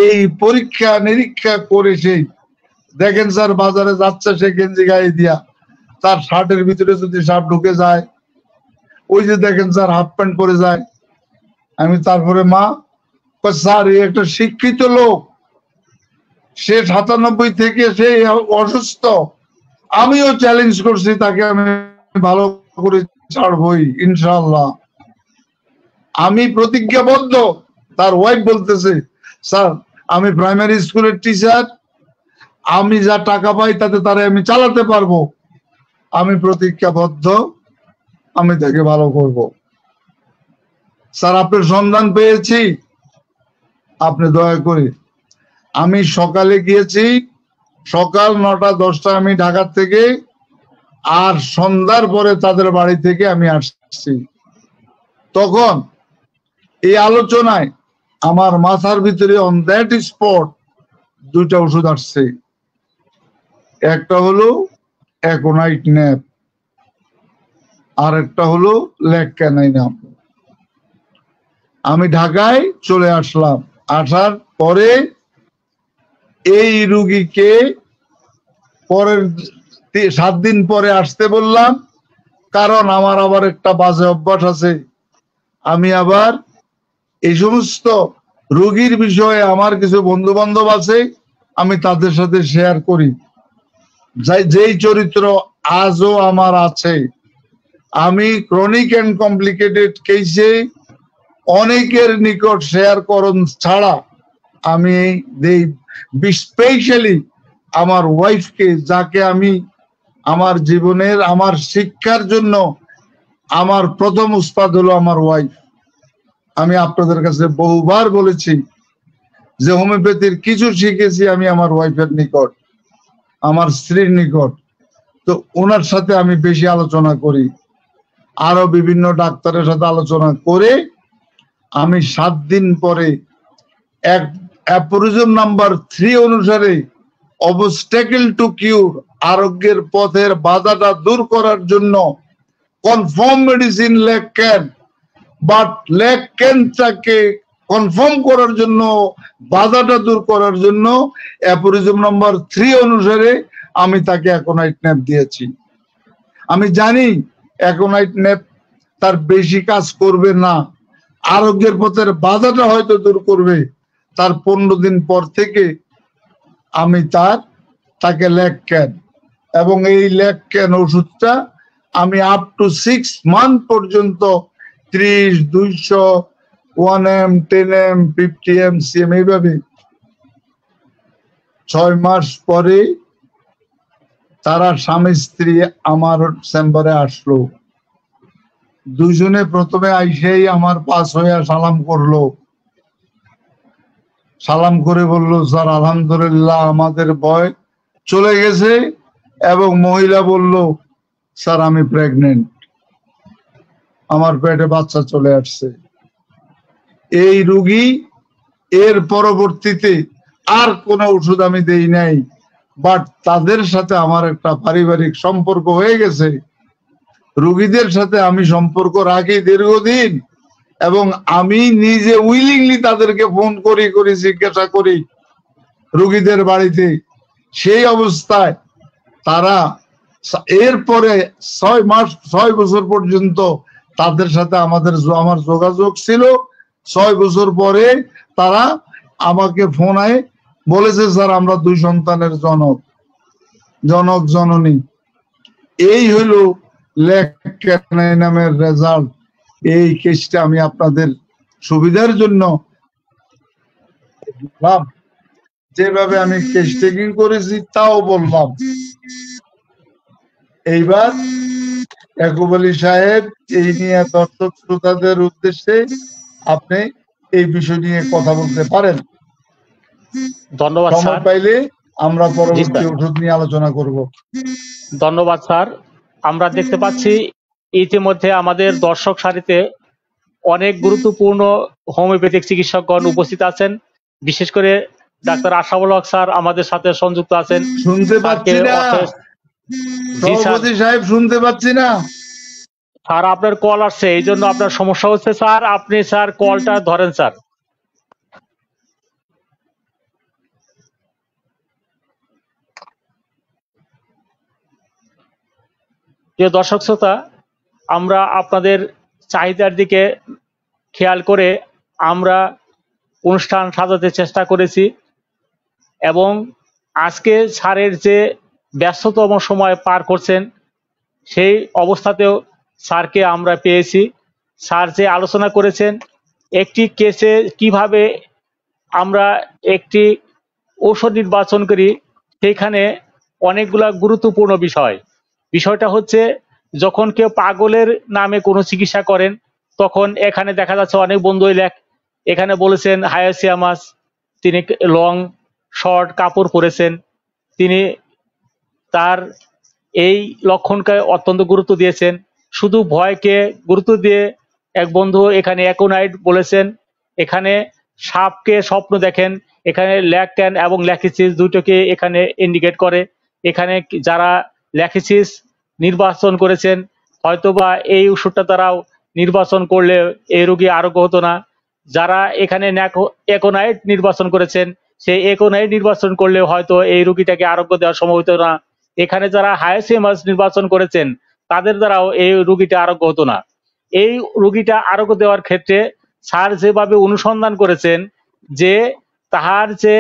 এই পরীক্ষা নিরীক্ষা করে সেই দেখেন স্যার বাজারে যাচ্ছে, সে গেঞ্জি গায়ে দিয়া, তার শার্টের ভিতরে যদি সাপ ঢুকে যায়, ওই যে দেখেন স্যার হাফ প্যান্ট পরে যায়। আমি তারপরে মা, স্যার এই একটা শিক্ষিত লোক, সে 97 থেকে সে অসুস্থ, আমিও চ্যালেঞ্জ করছি তাকে, আমি ভালো করে ছাড়বই ইনশাআল্লাহ, আমি প্রতিজ্ঞাবদ্ধ। তার ওয়াইফ বলতেছে, স্যার আমি প্রাইমারি স্কুলের টিচার, আমি যা টাকা পাই তাতে তারে আমি চালাতে পারবো, আমি প্রতিজ্ঞাবদ্ধ, আমি তাকে ভালো করব। স্যার আপনার সন্ধান পেয়েছি, আপনি দয়া করে। আমি সকালে গিয়েছি, সকাল 9টা-10টা আমি ঢাকা থেকে, আর সন্ধ্যার পরে তাদের বাড়ি থেকে আমি আসছি। তখন এই আলোচনায় আমার মাথার ভিতরে অন দ্যাট স্পট 2টা ওষুধ আসছে। একটা হলো অ্যাকোনাইট ন্যাপ, আর একটা হলো লেকক্যানাইনাম। আমি ঢাকায় চলে আসলাম। আসার পরে এই রুগীকে পরের 7 দিন পরে আসতে বললাম, কারণ আমার আবার একটা বাজে অভ্যাস আছে, আমি আবার এই সমস্ত রোগীর বিষয়ে আমার কিছু বন্ধু বান্ধব আছে, আমি তাদের সাথে শেয়ার করি, যেই চরিত্র আজও আমার আছে। আমি ক্রনিক এন্ড কমপ্লিকেটেড কেসে অনেকের নিকট শেয়ার করণ ছাড়া আমি দেই, স্পেশালি আমার ওয়াইফকে, যাকে আমি আমার জীবনের আমার শিক্ষার জন্য আমার প্রথম উস্তাদ হলো আমার ওয়াইফ। আমি আপনাদের কাছে বহুবার বলেছি যে হোমিওপ্যাথির কিছু শিখেছি আমি আমার ওয়াইফের নিকট, আমার স্ত্রীর নিকট, তো ওনার সাথে আমি বেশি আলোচনা করি, আরো বিভিন্ন ডাক্তারের সাথে আলোচনা করে আমি 7 দিন পরে অ্যাপোরিজম নাম্বার 3 অনুসারে অবস্ট্যাকল টু কিউর, আরোগ্যের পথের বাধাটা দূর করার জন্য কনফার্ম মেডিসিন লেকক্যান, বাট লেকক্যানটাকে কনফার্ম করার জন্য, বাধাটা দূর করার জন্য অ্যাপোরিজম নাম্বার 3 অনুসারে আমি তাকে অ্যাকোনাইট ন্যাপ দিয়েছি। আমি জানি অ্যাকোনাইট ন্যাপ তার বেশি কাজ করবে না, আরোগ্যের পথের বাধাটা হয়তো দূর করবে। তার 15 দিন পর থেকে আমি তাকে লেকক্যান, এবং এই লেকক্যান ওষুধটা আমি আপ টু 6 মান্থ পর্যন্ত 30, 200, 1M, 10M, 50M, CM এইভাবে 6 মাস পরে তারা স্বামী স্ত্রী আমার চেম্বারে আসলো। দুজনে প্রথমে আইসেই আমার পাশ হইয়া সালাম করলো, সালাম করে বলল, স্যার আলহামদুলিল্লাহ আমাদের ভয় চলে গেছে। এবং মহিলা বলল, স্যার আমি প্রেগনেন্ট, আমার পেটে বাচ্চা চলে আসছে। এই রোগী এর পরবর্তীতে আর কোনো ওষুধ আমি দেই নাই, বাট তাদের সাথে আমার একটা পারিবারিক সম্পর্ক হয়ে গেছে। রোগীদের সাথে আমি সম্পর্ক রাখি দীর্ঘদিন, এবং আমি নিজে উইলিংলি তাদেরকে ফোন করি জিজ্ঞাসা করি রোগীদের বাড়িতে। সেই অবস্থায় তারা এরপরে 6 বছর পর্যন্ত তাদের সাথে আমার যোগাযোগ ছিল। 6 বছর পরে তারা আমাকে ফোনায় বলেছে, স্যার আমরা 2 সন্তানের জনক জননী। এই হলো লেক ক্যানাই নামের রেজাল্ট। এই কেসটা আমি আপনাদের সুবিধার জন্য যেভাবে আমি কেস টেকিং করেছি তাও বললাম। এইবার ইয়াকুব আলী সাহেব, এই নিয়ে দর্শক শ্রোতাদের উদ্দেশ্যে আপনি এই বিষয় নিয়ে কথা বলতে পারেন। ধন্যবাদ স্যার। পাইলে আমরা পরবর্তী ওষুধ নিয়ে আলোচনা করব। ধন্যবাদ স্যার। আমরা দেখতে পাচ্ছি ইতিমধ্যে আমাদের দর্শক সারিতে অনেক গুরুত্বপূর্ণ হোমিওপ্যাথিক চিকিৎসকগণ উপস্থিত আছেন। বিশেষ করে ডাক্তার আশরাফুল হক স্যার আমাদের সাথে সংযুক্ত আছেন। শুনতে পাচ্ছি না সভাপতি সাহেব, শুনতে পাচ্ছি না স্যার। আপনার কল আসছে, এই জন্য আপনার সমস্যা হচ্ছে স্যার। আপনি স্যার কলটা ধরেন স্যার। প্রিয় দর্শক শ্রোতা, আমরা আপনাদের চাহিদার দিকে খেয়াল করে আমরা অনুষ্ঠান সাজাতে চেষ্টা করেছি, এবং আজকে স্যারের যে ব্যস্ততম সময় পার করছেন সেই অবস্থাতেও স্যারকে আমরা পেয়েছি। স্যার যে আলোচনা করেছেন একটি কেসে কিভাবে আমরা একটি ঔষধ নির্বাচন করি, সেখানে অনেকগুলা গুরুত্বপূর্ণ বিষয়টা হচ্ছে, যখন কেউ পাগলের নামে কোনো চিকিৎসা করেন তখন এখানে দেখা যাচ্ছে অনেক বন্ধুই এখানে বলেছেন হায়াসিয়ামাস, তিনি লং শর্ট কাপড় পরেছেন, তিনি তার এই লক্ষণকে অত্যন্ত গুরুত্ব দিয়েছেন। শুধু ভয়কে গুরুত্ব দিয়ে এক বন্ধু এখানে অ্যাকোনাইট বলেছেন, এখানে সাপকে স্বপ্ন দেখেন, এখানে ল্যাকট্যান এবং ল্যাকিসিস দুটোকে এখানে ইন্ডিকেট করে। এখানে যারা ল্যাকিসিস নির্বাচন করেছেন হয়তোবা এই ওষুধটা তারাও নির্বাচন করলে এই রোগী আরোগ্য হতো না। যারা এখানে অ্যাকোনাইট নির্বাচন করেছেন সেই অ্যাকোনাইট নির্বাচন করলে হয়তো এই রোগীটাকে আরোগ্য দেওয়া সম্ভব হতো না। এখানে যারা হায়াসিয়ামাস নির্বাচন করেছেন তাদের দ্বারাও এই রোগীটা আরোগ্য হতো না। এই রোগীটা আরোগ্য দেওয়ার ক্ষেত্রে স্যার যেভাবে অনুসন্ধান করেছেন যে তাহার যে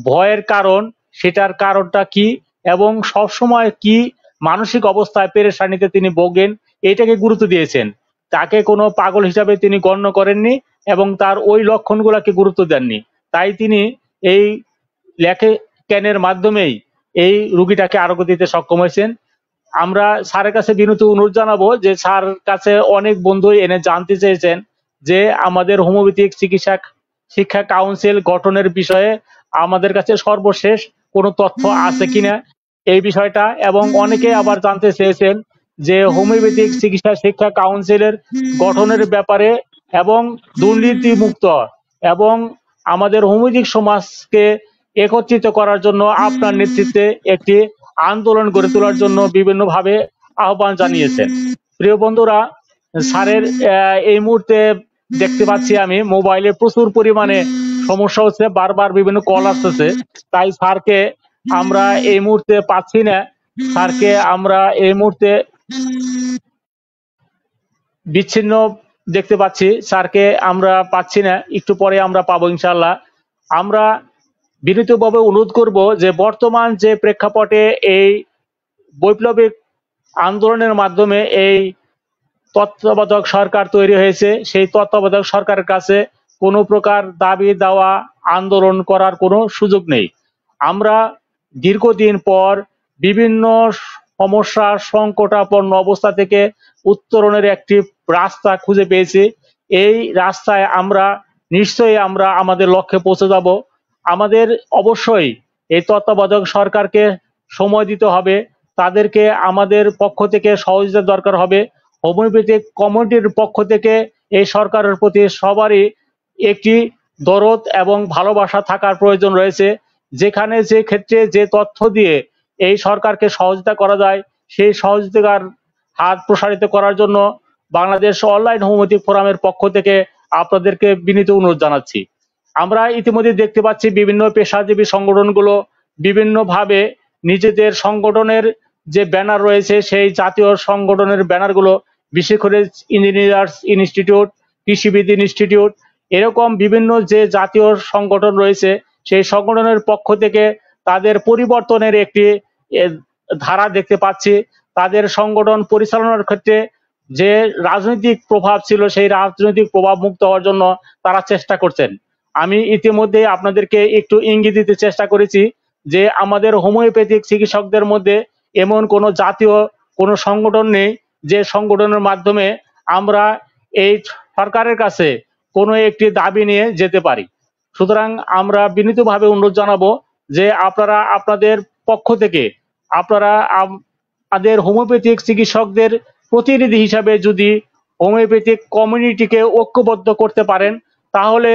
ভয়ের কারণ সেটার কারণটা কি, এবং সবসময় কি মানসিক অবস্থায় পেরেশানিতে তিনি ভোগেন এটাকে গুরুত্ব দিয়েছেন। তাকে কোনো পাগল হিসাবে তিনি গণ্য করেননি এবং তার ওই লক্ষণগুলোকে গুরুত্ব দেননি। তাই তিনি এই ল্যাকেক্যানের মাধ্যমেই এই রোগীটাকে আরোগ্য দিতে সক্ষম হয়েছেন। আমরা স্যারের কাছে বিনীত অনুরোধ জানাবো যে স্যার কাছে অনেক বন্ধুই এনে জানতে চেয়েছেন যে আমাদের হোমিওপ্যাথিক চিকিৎসা শিক্ষা কাউন্সিল গঠনের বিষয়ে আমাদের কাছে সর্বশেষ কোনো তথ্য আছে কিনা এই বিষয়টা, এবং অনেকে আবার জানতে চেয়েছেন যে হোমিওপ্যাথিক চিকিৎসা শিক্ষা কাউন্সিলের গঠনের ব্যাপারে এবং দুর্নীতি মুক্ত এবং আমাদের হোমিওপ্যাথিক সমাজকে একত্রিত করার জন্য আপনার নেতৃত্বে একটি আন্দোলন গড়ে তোলার জন্য বিভিন্নভাবে আহ্বান জানিয়েছেন। প্রিয় বন্ধুরা, স্যারের এই মুহূর্তে দেখতে পাচ্ছি আমি মোবাইলে প্রচুর পরিমাণে সমস্যা হচ্ছে, বারবার বিভিন্ন কল আসতেছে, তাই স্যারকে আমরা এই মুহূর্তে পাচ্ছি না। স্যারকে আমরা এই মুহূর্তে বিচ্ছিন্ন দেখতে পাচ্ছি, স্যারকে আমরা পাচ্ছি না, একটু পরে আমরা পাবো ইনশাল্লাহ। আমরা বিনীতভাবে অনুরোধ করব যে বর্তমান যে প্রেক্ষাপটে এই বৈপ্লবিক আন্দোলনের মাধ্যমে এই তত্ত্বাবধায়ক সরকার তৈরি হয়েছে। সেই তত্ত্বাবধায়ক সরকারের কাছে কোনো প্রকার দাবি দেওয়া আন্দোলন করার কোনো সুযোগ নেই। আমরা দীর্ঘদিন পর বিভিন্ন সমস্যা সংকটাপন্ন অবস্থা থেকে উত্তরণের একটি রাস্তা খুঁজে পেয়েছি। এই রাস্তায় আমরা নিশ্চয়ই আমরা আমাদের লক্ষ্যে পৌঁছে যাব। আমাদের অবশ্যই এই তত্ত্বাবধায়ক সরকারকে সময় দিতে হবে, তাদেরকে আমাদের পক্ষ থেকে সহযোগিতার দরকার হবে। হোমিওপ্যাথিক কমিউনিটির পক্ষ থেকে এই সরকারের প্রতি সবারই একটি দরদ এবং ভালোবাসা থাকার প্রয়োজন রয়েছে। যেখানে যে ক্ষেত্রে যে তথ্য দিয়ে এই সরকারকে সহযোগিতা করা যায় সেই সহযোগিতার হাত প্রসারিত করার জন্য বাংলাদেশ অনলাইন হোমিওপ্যাথিক ফোরামের পক্ষ থেকে আপনাদেরকে বিনীত অনুরোধ জানাচ্ছি। আমরা ইতিমধ্যে দেখতে পাচ্ছি বিভিন্ন পেশাজীবী সংগঠনগুলো বিভিন্নভাবে নিজেদের সংগঠনের যে ব্যানার রয়েছে সেই জাতীয় সংগঠনের ব্যানারগুলো, বিশেষ করে ইঞ্জিনিয়ার্স ইনস্টিটিউট, কৃষিবিদ ইনস্টিটিউট, এরকম বিভিন্ন যে জাতীয় সংগঠন রয়েছে সেই সংগঠনের পক্ষ থেকে তাদের পরিবর্তনের একটি ধারা দেখতে পাচ্ছি। তাদের সংগঠন পরিচালনার ক্ষেত্রে যে রাজনৈতিক প্রভাব ছিল সেই রাজনৈতিক প্রভাব মুক্ত হওয়ার জন্য তারা চেষ্টা করছেন। আমি ইতিমধ্যে আপনাদেরকে একটু ইঙ্গিত দিতে চেষ্টা করেছি যে আমাদের হোমিওপ্যাথিক চিকিৎসকদের মধ্যে এমন কোনো জাতীয় কোনো সংগঠন নেই যে সংগঠনের মাধ্যমে আমরা এই সরকারের কাছে কোনো একটি দাবি নিয়ে যেতে পারি। সুতরাং আমরা বিনীতভাবে অনুরোধ জানাবো যে আপনারা আপনাদের পক্ষ থেকে আপনারা আমাদের হোমিওপ্যাথিক চিকিৎসকদের প্রতিনিধি হিসাবে যদি হোমিওপ্যাথিক কমিউনিটিকে ঐক্যবদ্ধ করতে পারেন তাহলে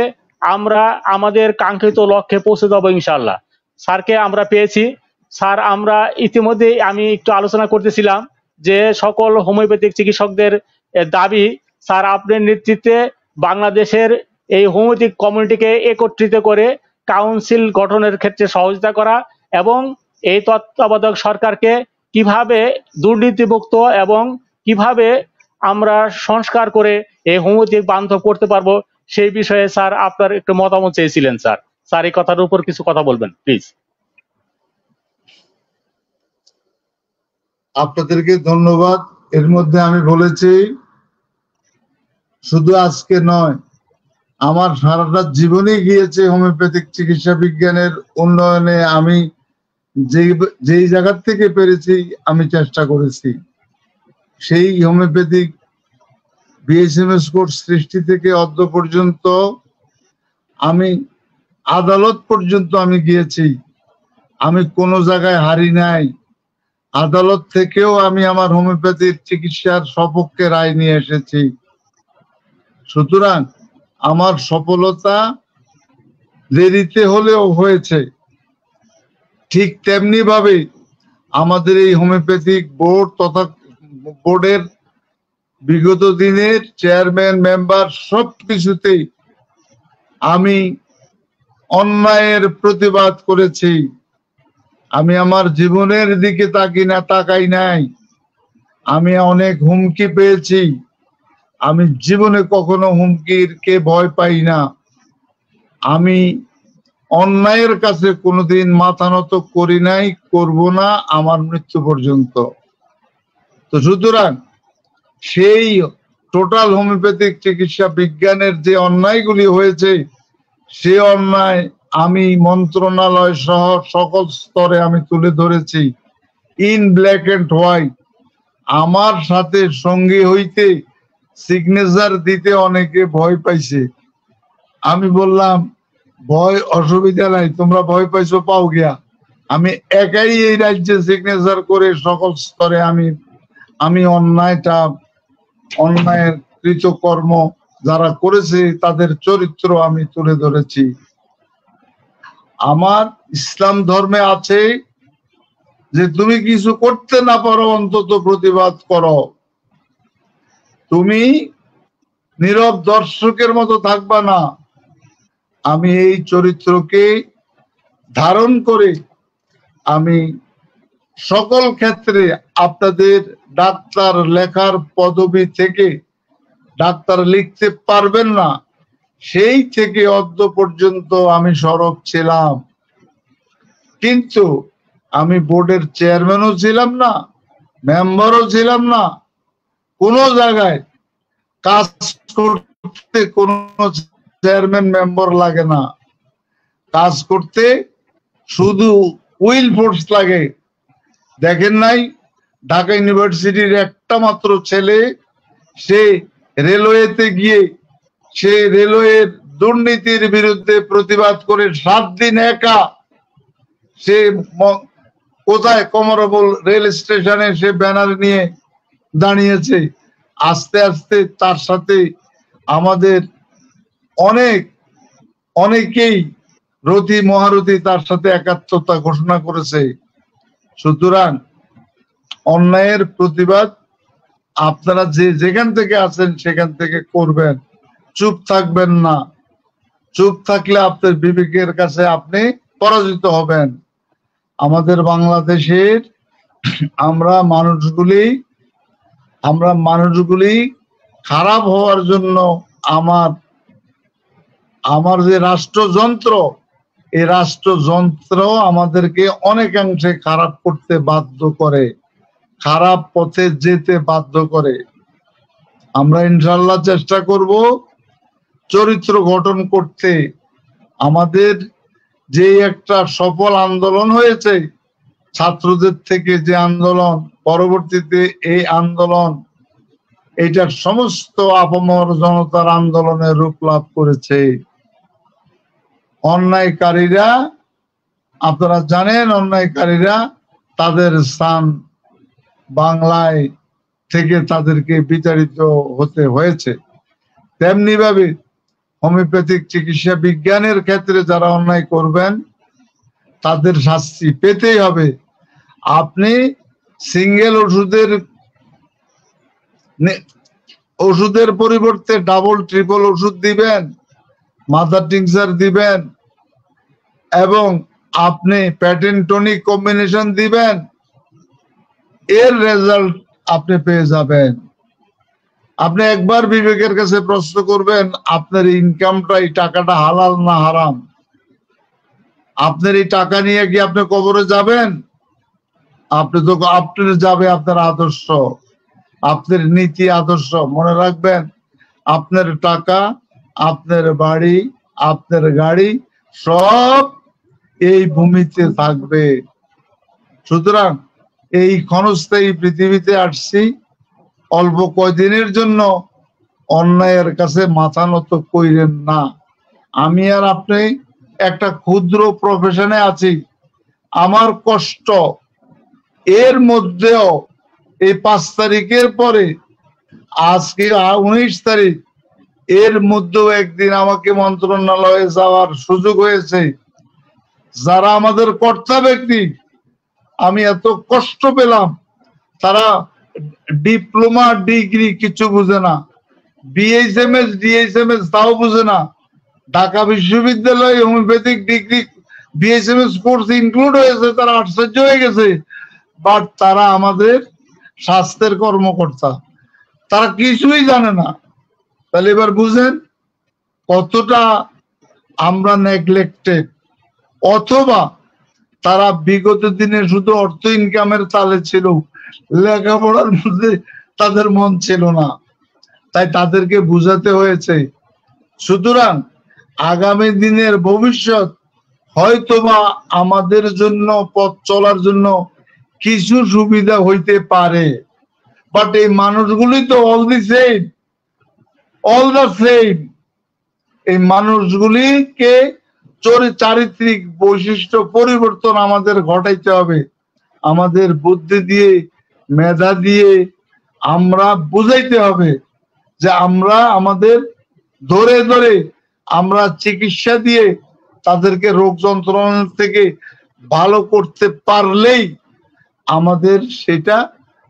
আমরা আমাদের কাঙ্ক্ষিত লক্ষ্যে পৌঁছে যাব ইনশাআল্লাহ। স্যারকে আমরা পেয়েছি। স্যার, আমরা ইতিমধ্যে আমি একটু আলোচনা করতেছিলাম যে সকল হোমিওপ্যাথিক চিকিৎসকদের দাবি স্যার আপনার নেতৃত্বে বাংলাদেশের এই হোমিওপ্যাথিক কমিউনিটিকে একত্রিত করে কাউন্সিল গঠনের ক্ষেত্রে সহযোগিতা করা এবং এই তত্ত্বাবধায়ক সরকারকে কিভাবে দুর্নীতিমুক্ত এবং কিভাবে আমরা সংস্কার করে এই হোমিওপ্যাথিক বান্ধব করতে পারবো সেই বিষয়ে স্যার আপনার একটু মতামত চেয়েছিলেন। স্যার এই কথার উপর কিছু কথা বলবেন প্লিজ। আপনাদেরকে ধন্যবাদ। এর মধ্যে আমি বলেছি শুধু আজকে নয়, আমার সারাটা জীবনই গিয়েছে হোমিওপ্যাথিক চিকিৎসা বিজ্ঞানের উন্নয়নে। আমি যেই জায়গার থেকে পেরেছি আমি চেষ্টা করেছি। সেই হোমিওপ্যাথিক বিএসএমএস কোর্স সৃষ্টি থেকে অদ্য পর্যন্ত আমি আদালত পর্যন্ত আমি গিয়েছি। আমি কোনো জায়গায় হারি নাই। আদালত থেকেও আমি আমার হোমিওপ্যাথির চিকিৎসার সপক্ষে রায় নিয়ে এসেছি। সুতরাং আমার সফলতা দেরিতে হলেও হয়েছে। ঠিক তেমনি ভাবে আমাদের এই হোমিওপ্যাথিক বোর্ড তথা বোর্ডের বিগত দিনের চেয়ারম্যান মেম্বার সবকিছুতেই আমি অন্যায়ের প্রতিবাদ করেছি। আমি আমার জীবনের দিকে তাকাই নাই। আমি অনেক হুমকি পেয়েছি। আমি জীবনে কখনো হুমকির কে ভয় পাই না। আমি অন্যায়ের কাছে কোনোদিন মাথা নত করি নাই, করব না আমার মৃত্যু পর্যন্ত। তো সুতরাং সেই টোটাল হোমিওপ্যাথিক চিকিৎসা বিজ্ঞানের যে অন্যায়গুলি হয়েছে সে অন্যায় আমি মন্ত্রণালয় সহ সকল স্তরে আমি তুলে ধরেছি ইন ব্ল্যাক এন্ড হোয়াইট। আমার সাথে সঙ্গী হইতে সিগনেচার দিতে অনেকে ভয় পাইছে। আমি বললাম ভয় অসুবিধা নাই, তোমরা ভয় পাইছো পাও গিয়া। আমি একাই এই রাজ্যে সিগনেচার করে সকল স্তরে আমি অন্যায়ের কৃতকর্ম যারা করেছে তাদের চরিত্র আমি তুলে ধরেছি। আমার ইসলাম ধর্মে আছে যে তুমি কিছু করতে না পারো অন্তত প্রতিবাদ করো। তুমি নীরব দর্শকের মতো থাকবা না। আমি এই চরিত্রকে ধারণ করে আমি সকল ক্ষেত্রে আপনাদের ডাক্তার লেখার পদবি থেকে ডাক্তার লিখতে পারবেন না সেই থেকে অদ্য পর্যন্ত আমি সরব ছিলাম। কিন্তু আমি বোর্ডের চেয়ারম্যানও ছিলাম না, মেম্বারও ছিলাম না, কোন জায়গায় কাজ করতে কোন চেয়ারম্যান মেম্বার লাগে না, কাজ করতে শুধু উইল ফোর্স লাগে। দেখেন নাই ঢাকা ইউনিভার্সিটির একটা মাত্র ছেলে, সে রেলওয়েতে গিয়ে সে রেলওয়ের দুর্নীতির বিরুদ্ধে প্রতিবাদ করে 7 দিন একা সে কোথায় কমরবল রেল স্টেশনে সে ব্যানার নিয়ে দাঁড়িয়েছে। আস্তে আস্তে তার সাথে আমাদের অনেকেই রথী মহারথী তার সাথে একাত্মতা ঘোষণা করেছে। সুতরাং অন্যায়ের প্রতিবাদ আপনারা যে যেখান থেকে আছেন সেখান থেকে করবেন, চুপ থাকবেন না। চুপ থাকলে আপনার বিবেকের কাছে আপনি পরাজিত হবেন। আমাদের বাংলাদেশের আমরা মানুষগুলি খারাপ হওয়ার জন্য আমার যে রাষ্ট্রযন্ত্র, এই রাষ্ট্রযন্ত্র আমাদেরকে অনেকাংশে খারাপ করতে বাধ্য করে, খারাপ পথে যেতে বাধ্য করে। আমরা ইনশাল্লাহ চেষ্টা করব চরিত্র গঠন করতে। আমাদের যে একটা সফল আন্দোলন হয়েছে ছাত্রদের থেকে, যে আন্দোলন পরবর্তীতে এই আন্দোলন এটার সমস্ত আপামর জনতার আন্দোলনে রূপ লাভ করেছে। অন্যায়কারীরা, আপনারা জানেন, অন্যায়কারীরা তাদের স্থান বাংলায় থেকে তাদেরকে বিতাড়িত হতে হয়েছে। তেমনি ভাবে হোমিওপ্যাথিক চিকিৎসা বিজ্ঞানের ক্ষেত্রে যারা অন্যায় করবেন তাদের শাস্তি পেতেই হবে। আপনি সিঙ্গেল ওষুধের পরিবর্তে ডাবল ট্রিপল ওষুধ দিবেন, মাদার টিংচার দিবেন এবং আপনি প্যাটেন টনিক কম্বিনেশন দিবেন, এর রেজাল্ট আপনি পেয়ে যাবেন। আপনি একবার বিবেকের কাছে প্রশ্ন করবেন, আপনার ইনকামটা, এই টাকাটা হালাল না হারাম? আপনার এই টাকা নিয়ে কি আপনি কবরে যাবেন? আপনি যাবে আপনার আদর্শ, আপনার নীতি আদর্শ। মনে রাখবেন, আপনার টাকা, আপনার বাড়ি, আপনার গাড়ি সব এই ভূমিতে থাকবে। সুতরাং এই ক্ষণস্থায়ী পৃথিবীতে আসছি, অল্প কয়দিনের জন্য অন্যায়ের কাছে মাথা নত কইরেন না। আমি আর আপনি একটা ক্ষুদ্র প্রফেশনে আছি, আমার কষ্ট এর মধ্যেও এই 5 তারিখের পরে, আজকে 19 তারিখ, এর মধ্যেও একদিন আমাকে মন্ত্রণালয়ে যাওয়ার সুযোগ হয়েছে। যারা আমাদের কর্তা ব্যক্তি, আমি এত কষ্ট পেলাম, তারা ডিপ্লোমা ডিগ্রি কিছু বুঝে না, বিএইচএমএস ডিএইচএমএস তাও বুঝে না। ঢাকা বিশ্ববিদ্যালয়ে homeopathic degree BHMS course include হয়েছে, তারা আশ্চর্য হয়ে গেছে। বাট তারা আমাদের স্বাস্থ্যের কর্মকর্তা, তারা কিছুই জানে না। তাহলে এবার বুঝেন কতটা আমরা নেগলেক্টেড। অথবা তারা বিগত দিনে শুধু অর্থ ইনকামের তালে ছিল, লেখাপড়ার মধ্যে তাদের মন ছিল না, তাই তাদেরকে বুঝাতে হয়েছে। সুতরাং আগামী দিনের ভবিষ্যৎ হয়তোবা আমাদের জন্য, পথ চলার জন্য কিছু সুবিধা হইতে পারে, বাট এই মানুষগুলি তো অল দ্য সেম। এই মানুষগুলিকে চারিত্রিক বৈশিষ্ট্য পরিবর্তন আমাদের ঘটাইতে হবে। আমাদের বুদ্ধি দিয়ে, মেধা দিয়ে আমরা বুঝাইতে হবে যে আমরা আমাদের ধরে ধরে আমরা চিকিৎসা দিয়ে তাদেরকে রোগ যন্ত্রণা থেকে ভালো করতে পারলেই আমাদের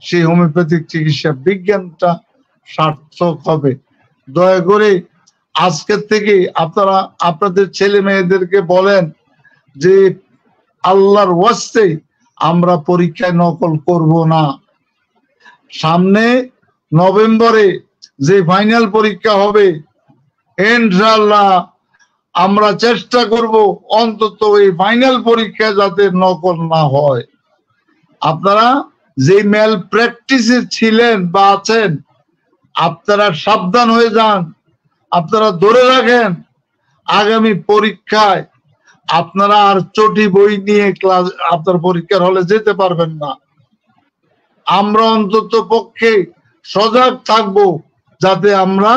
সেই হোমিওপ্যাথিক চিকিৎসা বিজ্ঞানটা সার্থক হবে। দয়া করে আজকের থেকে আপনারা আপনাদের ছেলে মেয়েদেরকে বলেন যে আল্লাহর ওয়াস্তে আমরা পরীক্ষায় নকল করব না। সামনে নভেম্বরে যে ফাইনাল পরীক্ষা হবে, ইনশাআল্লাহ আমরা চেষ্টা করব অন্তত এই ফাইনাল পরীক্ষা যাতে নকল না হয়। আপনারা যে মেল প্র্যাকটিসে ছিলেন বা আছেন, আপনারা সাবধান হয়ে যান, আপনারা ধরে রাখেন আগামী পরীক্ষায় আপনারা আর চটি বই নিয়ে ক্লাস আপনার পরীক্ষার হলে যেতে পারবেন না। আমরা অন্তত পক্ষে সজাগ থাকব, যাতে আমরা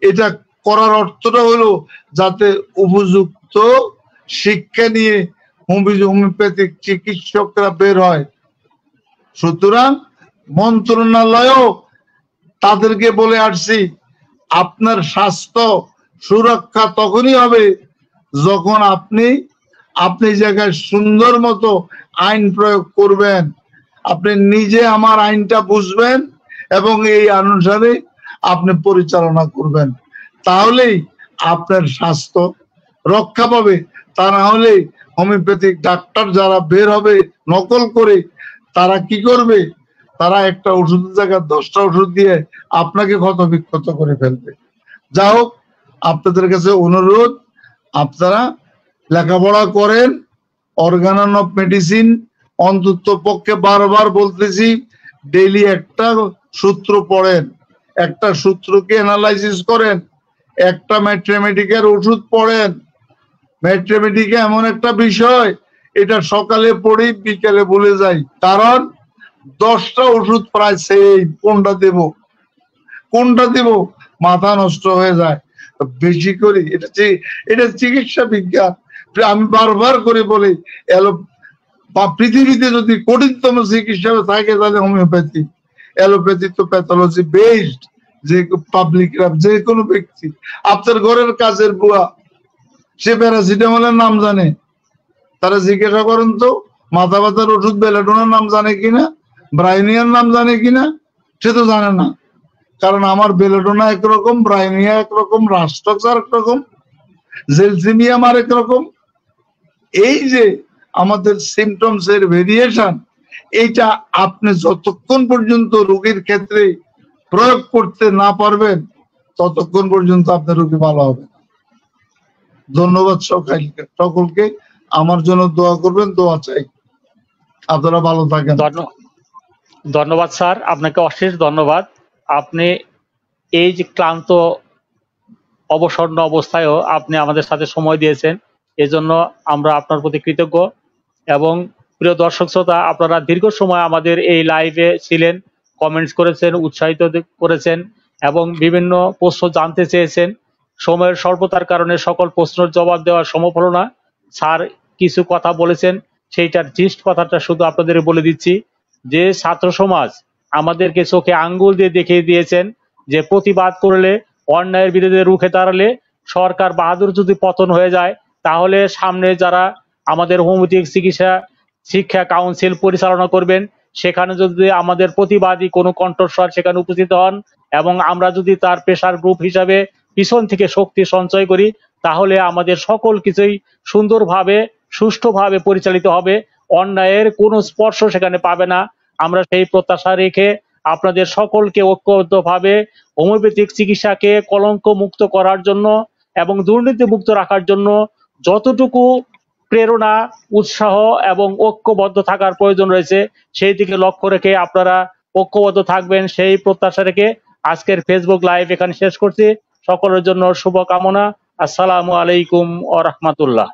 এটা করার অর্থটা হলো যাতে উপযুক্ত শিক্ষা নিয়ে হোমিওপ্যাথিক চিকিৎসকরা বের হয়। সুতরাং মন্ত্রণালয়ও তাদেরকে বলে আসছি, আপনার স্বাস্থ্য সুরক্ষা তখনই হবে যখন আপনি জায়গায় সুন্দর মতো আইন প্রয়োগ করবেন, আপনি নিজে আমার আইনটা বুঝবেন এবং এই অনুসারে আপনি পরিচালনা করবেন, তাহলেই আপনার স্বাস্থ্য রক্ষা পাবে। তা না হলে হোমিওপ্যাথিক ডাক্তার যারা বের হবে নকল করে, তারা কি করবে? তারা একটা ওষুধের জায়গায় 10টা ওষুধ দিয়ে আপনাকে ক্ষতবিক্ষত করে ফেলবে। যা হোক, আপনাদের কাছে অনুরোধ, আপনারা লেখাপড়া করেন, অর্গান অফ মেডিসিন অন্তত পক্ষে বারবার বলতেছি, ডেইলি একটা সূত্র পড়েন, একটা সূত্রকে অ্যানালাইসিস করেন, একটা ম্যাথমেটিকের ওষুধ পড়েন। ম্যাথমেটিকে এমন একটা বিষয়, এটা সকালে পড়ি বিকেলে ভুলে যাই, কারণ 10টা ওষুধ প্রায় সেই কোনটা দেব মাথা নষ্ট হয়ে যায়। বেশি করে এটা চিকিৎসা বিজ্ঞান। আমি বারবার করে বলি, পৃথিবীতে যদি কঠিনতম চিকিৎসা থাকে তাহলে হোমিওপ্যাথি। অ্যালোপ্যাথি তো প্যাথোলজি বেসড, যে পাবলিকরা যে কোনো ব্যক্তি, আপনার ঘরের কাজের বুয়া, সে প্যারাসিটামলের নাম জানে, তারা জিজ্ঞাসা করেন তো মাথা ব্যথার ওষুধ বেলাডোনার নাম জানে কিনা, ব্রাইনিয়ার নাম জানে কিনা, সে তো জানে না। কারণ আমার বেলাডোনা একরকম, ব্রাইনিয়া একরকম, রাস্টক্স আর একরকম, জেলসিমিয়াম আর একরকম। এই যে আমাদের সিমটমস এর ভেরিয়েশন, এইটা আপনি যতক্ষণ পর্যন্ত রোগীর ক্ষেত্রে প্রয়োগ করতে না পারবেন ততক্ষণ পর্যন্ত আপনার রোগী ভালো হবে। ধন্যবাদ সকলকে, আমার জন্য দোয়া করবেন, দোয়া চাই। আপনারা ভালো থাকেন। ধন্যবাদ স্যার, আপনাকে অশেষ ধন্যবাদ। আপনি এই যে ক্লান্ত অবসন্ন অবস্থায়ও আপনি আমাদের সাথে সময় দিয়েছেন, এজন্য আমরা আপনার প্রতি কৃতজ্ঞ। এবং প্রিয় দর্শক শ্রোতা, আপনারা দীর্ঘ সময় আমাদের এই লাইভে ছিলেন, কমেন্টস করেছেন, উৎসাহিত করেছেন এবং বিভিন্ন প্রশ্ন জানতে চেয়েছেন। সময়ের স্বল্পতার কারণে সকল প্রশ্নের জবাব দেওয়া সম্ভব হলো না। স্যার কিছু কথা বলেছেন, সেইটার জিস্ট কথাটা শুধু আপনাদের বলে দিচ্ছি, যে ছাত্র সমাজ আমাদেরকে চোখে আঙ্গুল দিয়ে দেখিয়ে দিয়েছেন যে প্রতিবাদ করলে, অন্যায়ের বিরুদ্ধে রুখে দাঁড়ালে, সরকার বাহাদুর যদি পতন হয়ে যায়, তাহলে সামনে যারা আমাদের হোমিওপ্যাথিক চিকিৎসা শিক্ষা কাউন্সিল পরিচালনা করবেন, সেখানে যদি আমাদের প্রতিবাদী কোনো কণ্ঠস্বর সেখানে উপস্থিত হন এবং আমরা যদি তার প্রেসার গ্রুপ হিসাবে পিছন থেকে শক্তি সঞ্চয় করি, তাহলে আমাদের সকল কিছুই সুন্দরভাবে সুষ্ঠুভাবে পরিচালিত হবে, অন্যায়ের কোনো স্পর্শ সেখানে পাবে না। আমরা সেই প্রত্যাশা রেখে আপনাদের সকলকে ঐক্যবদ্ধভাবে হোমিওপ্যাথিক চিকিৎসাকে কলঙ্ক মুক্ত করার জন্য এবং দুর্নীতি মুক্ত রাখার জন্য যতটুকু প্রেরণা, উৎসাহ এবং ঐক্যবদ্ধ থাকার প্রয়োজন রয়েছে, সেই দিকে লক্ষ্য রেখে আপনারা ঐক্যবদ্ধ থাকবেন, সেই প্রত্যাশা রেখে আজকের ফেসবুক লাইভ এখানে শেষ করছি। সকলের জন্য শুভকামনা। আসসালামু আলাইকুম ওয়া রাহমাতুল্লাহ।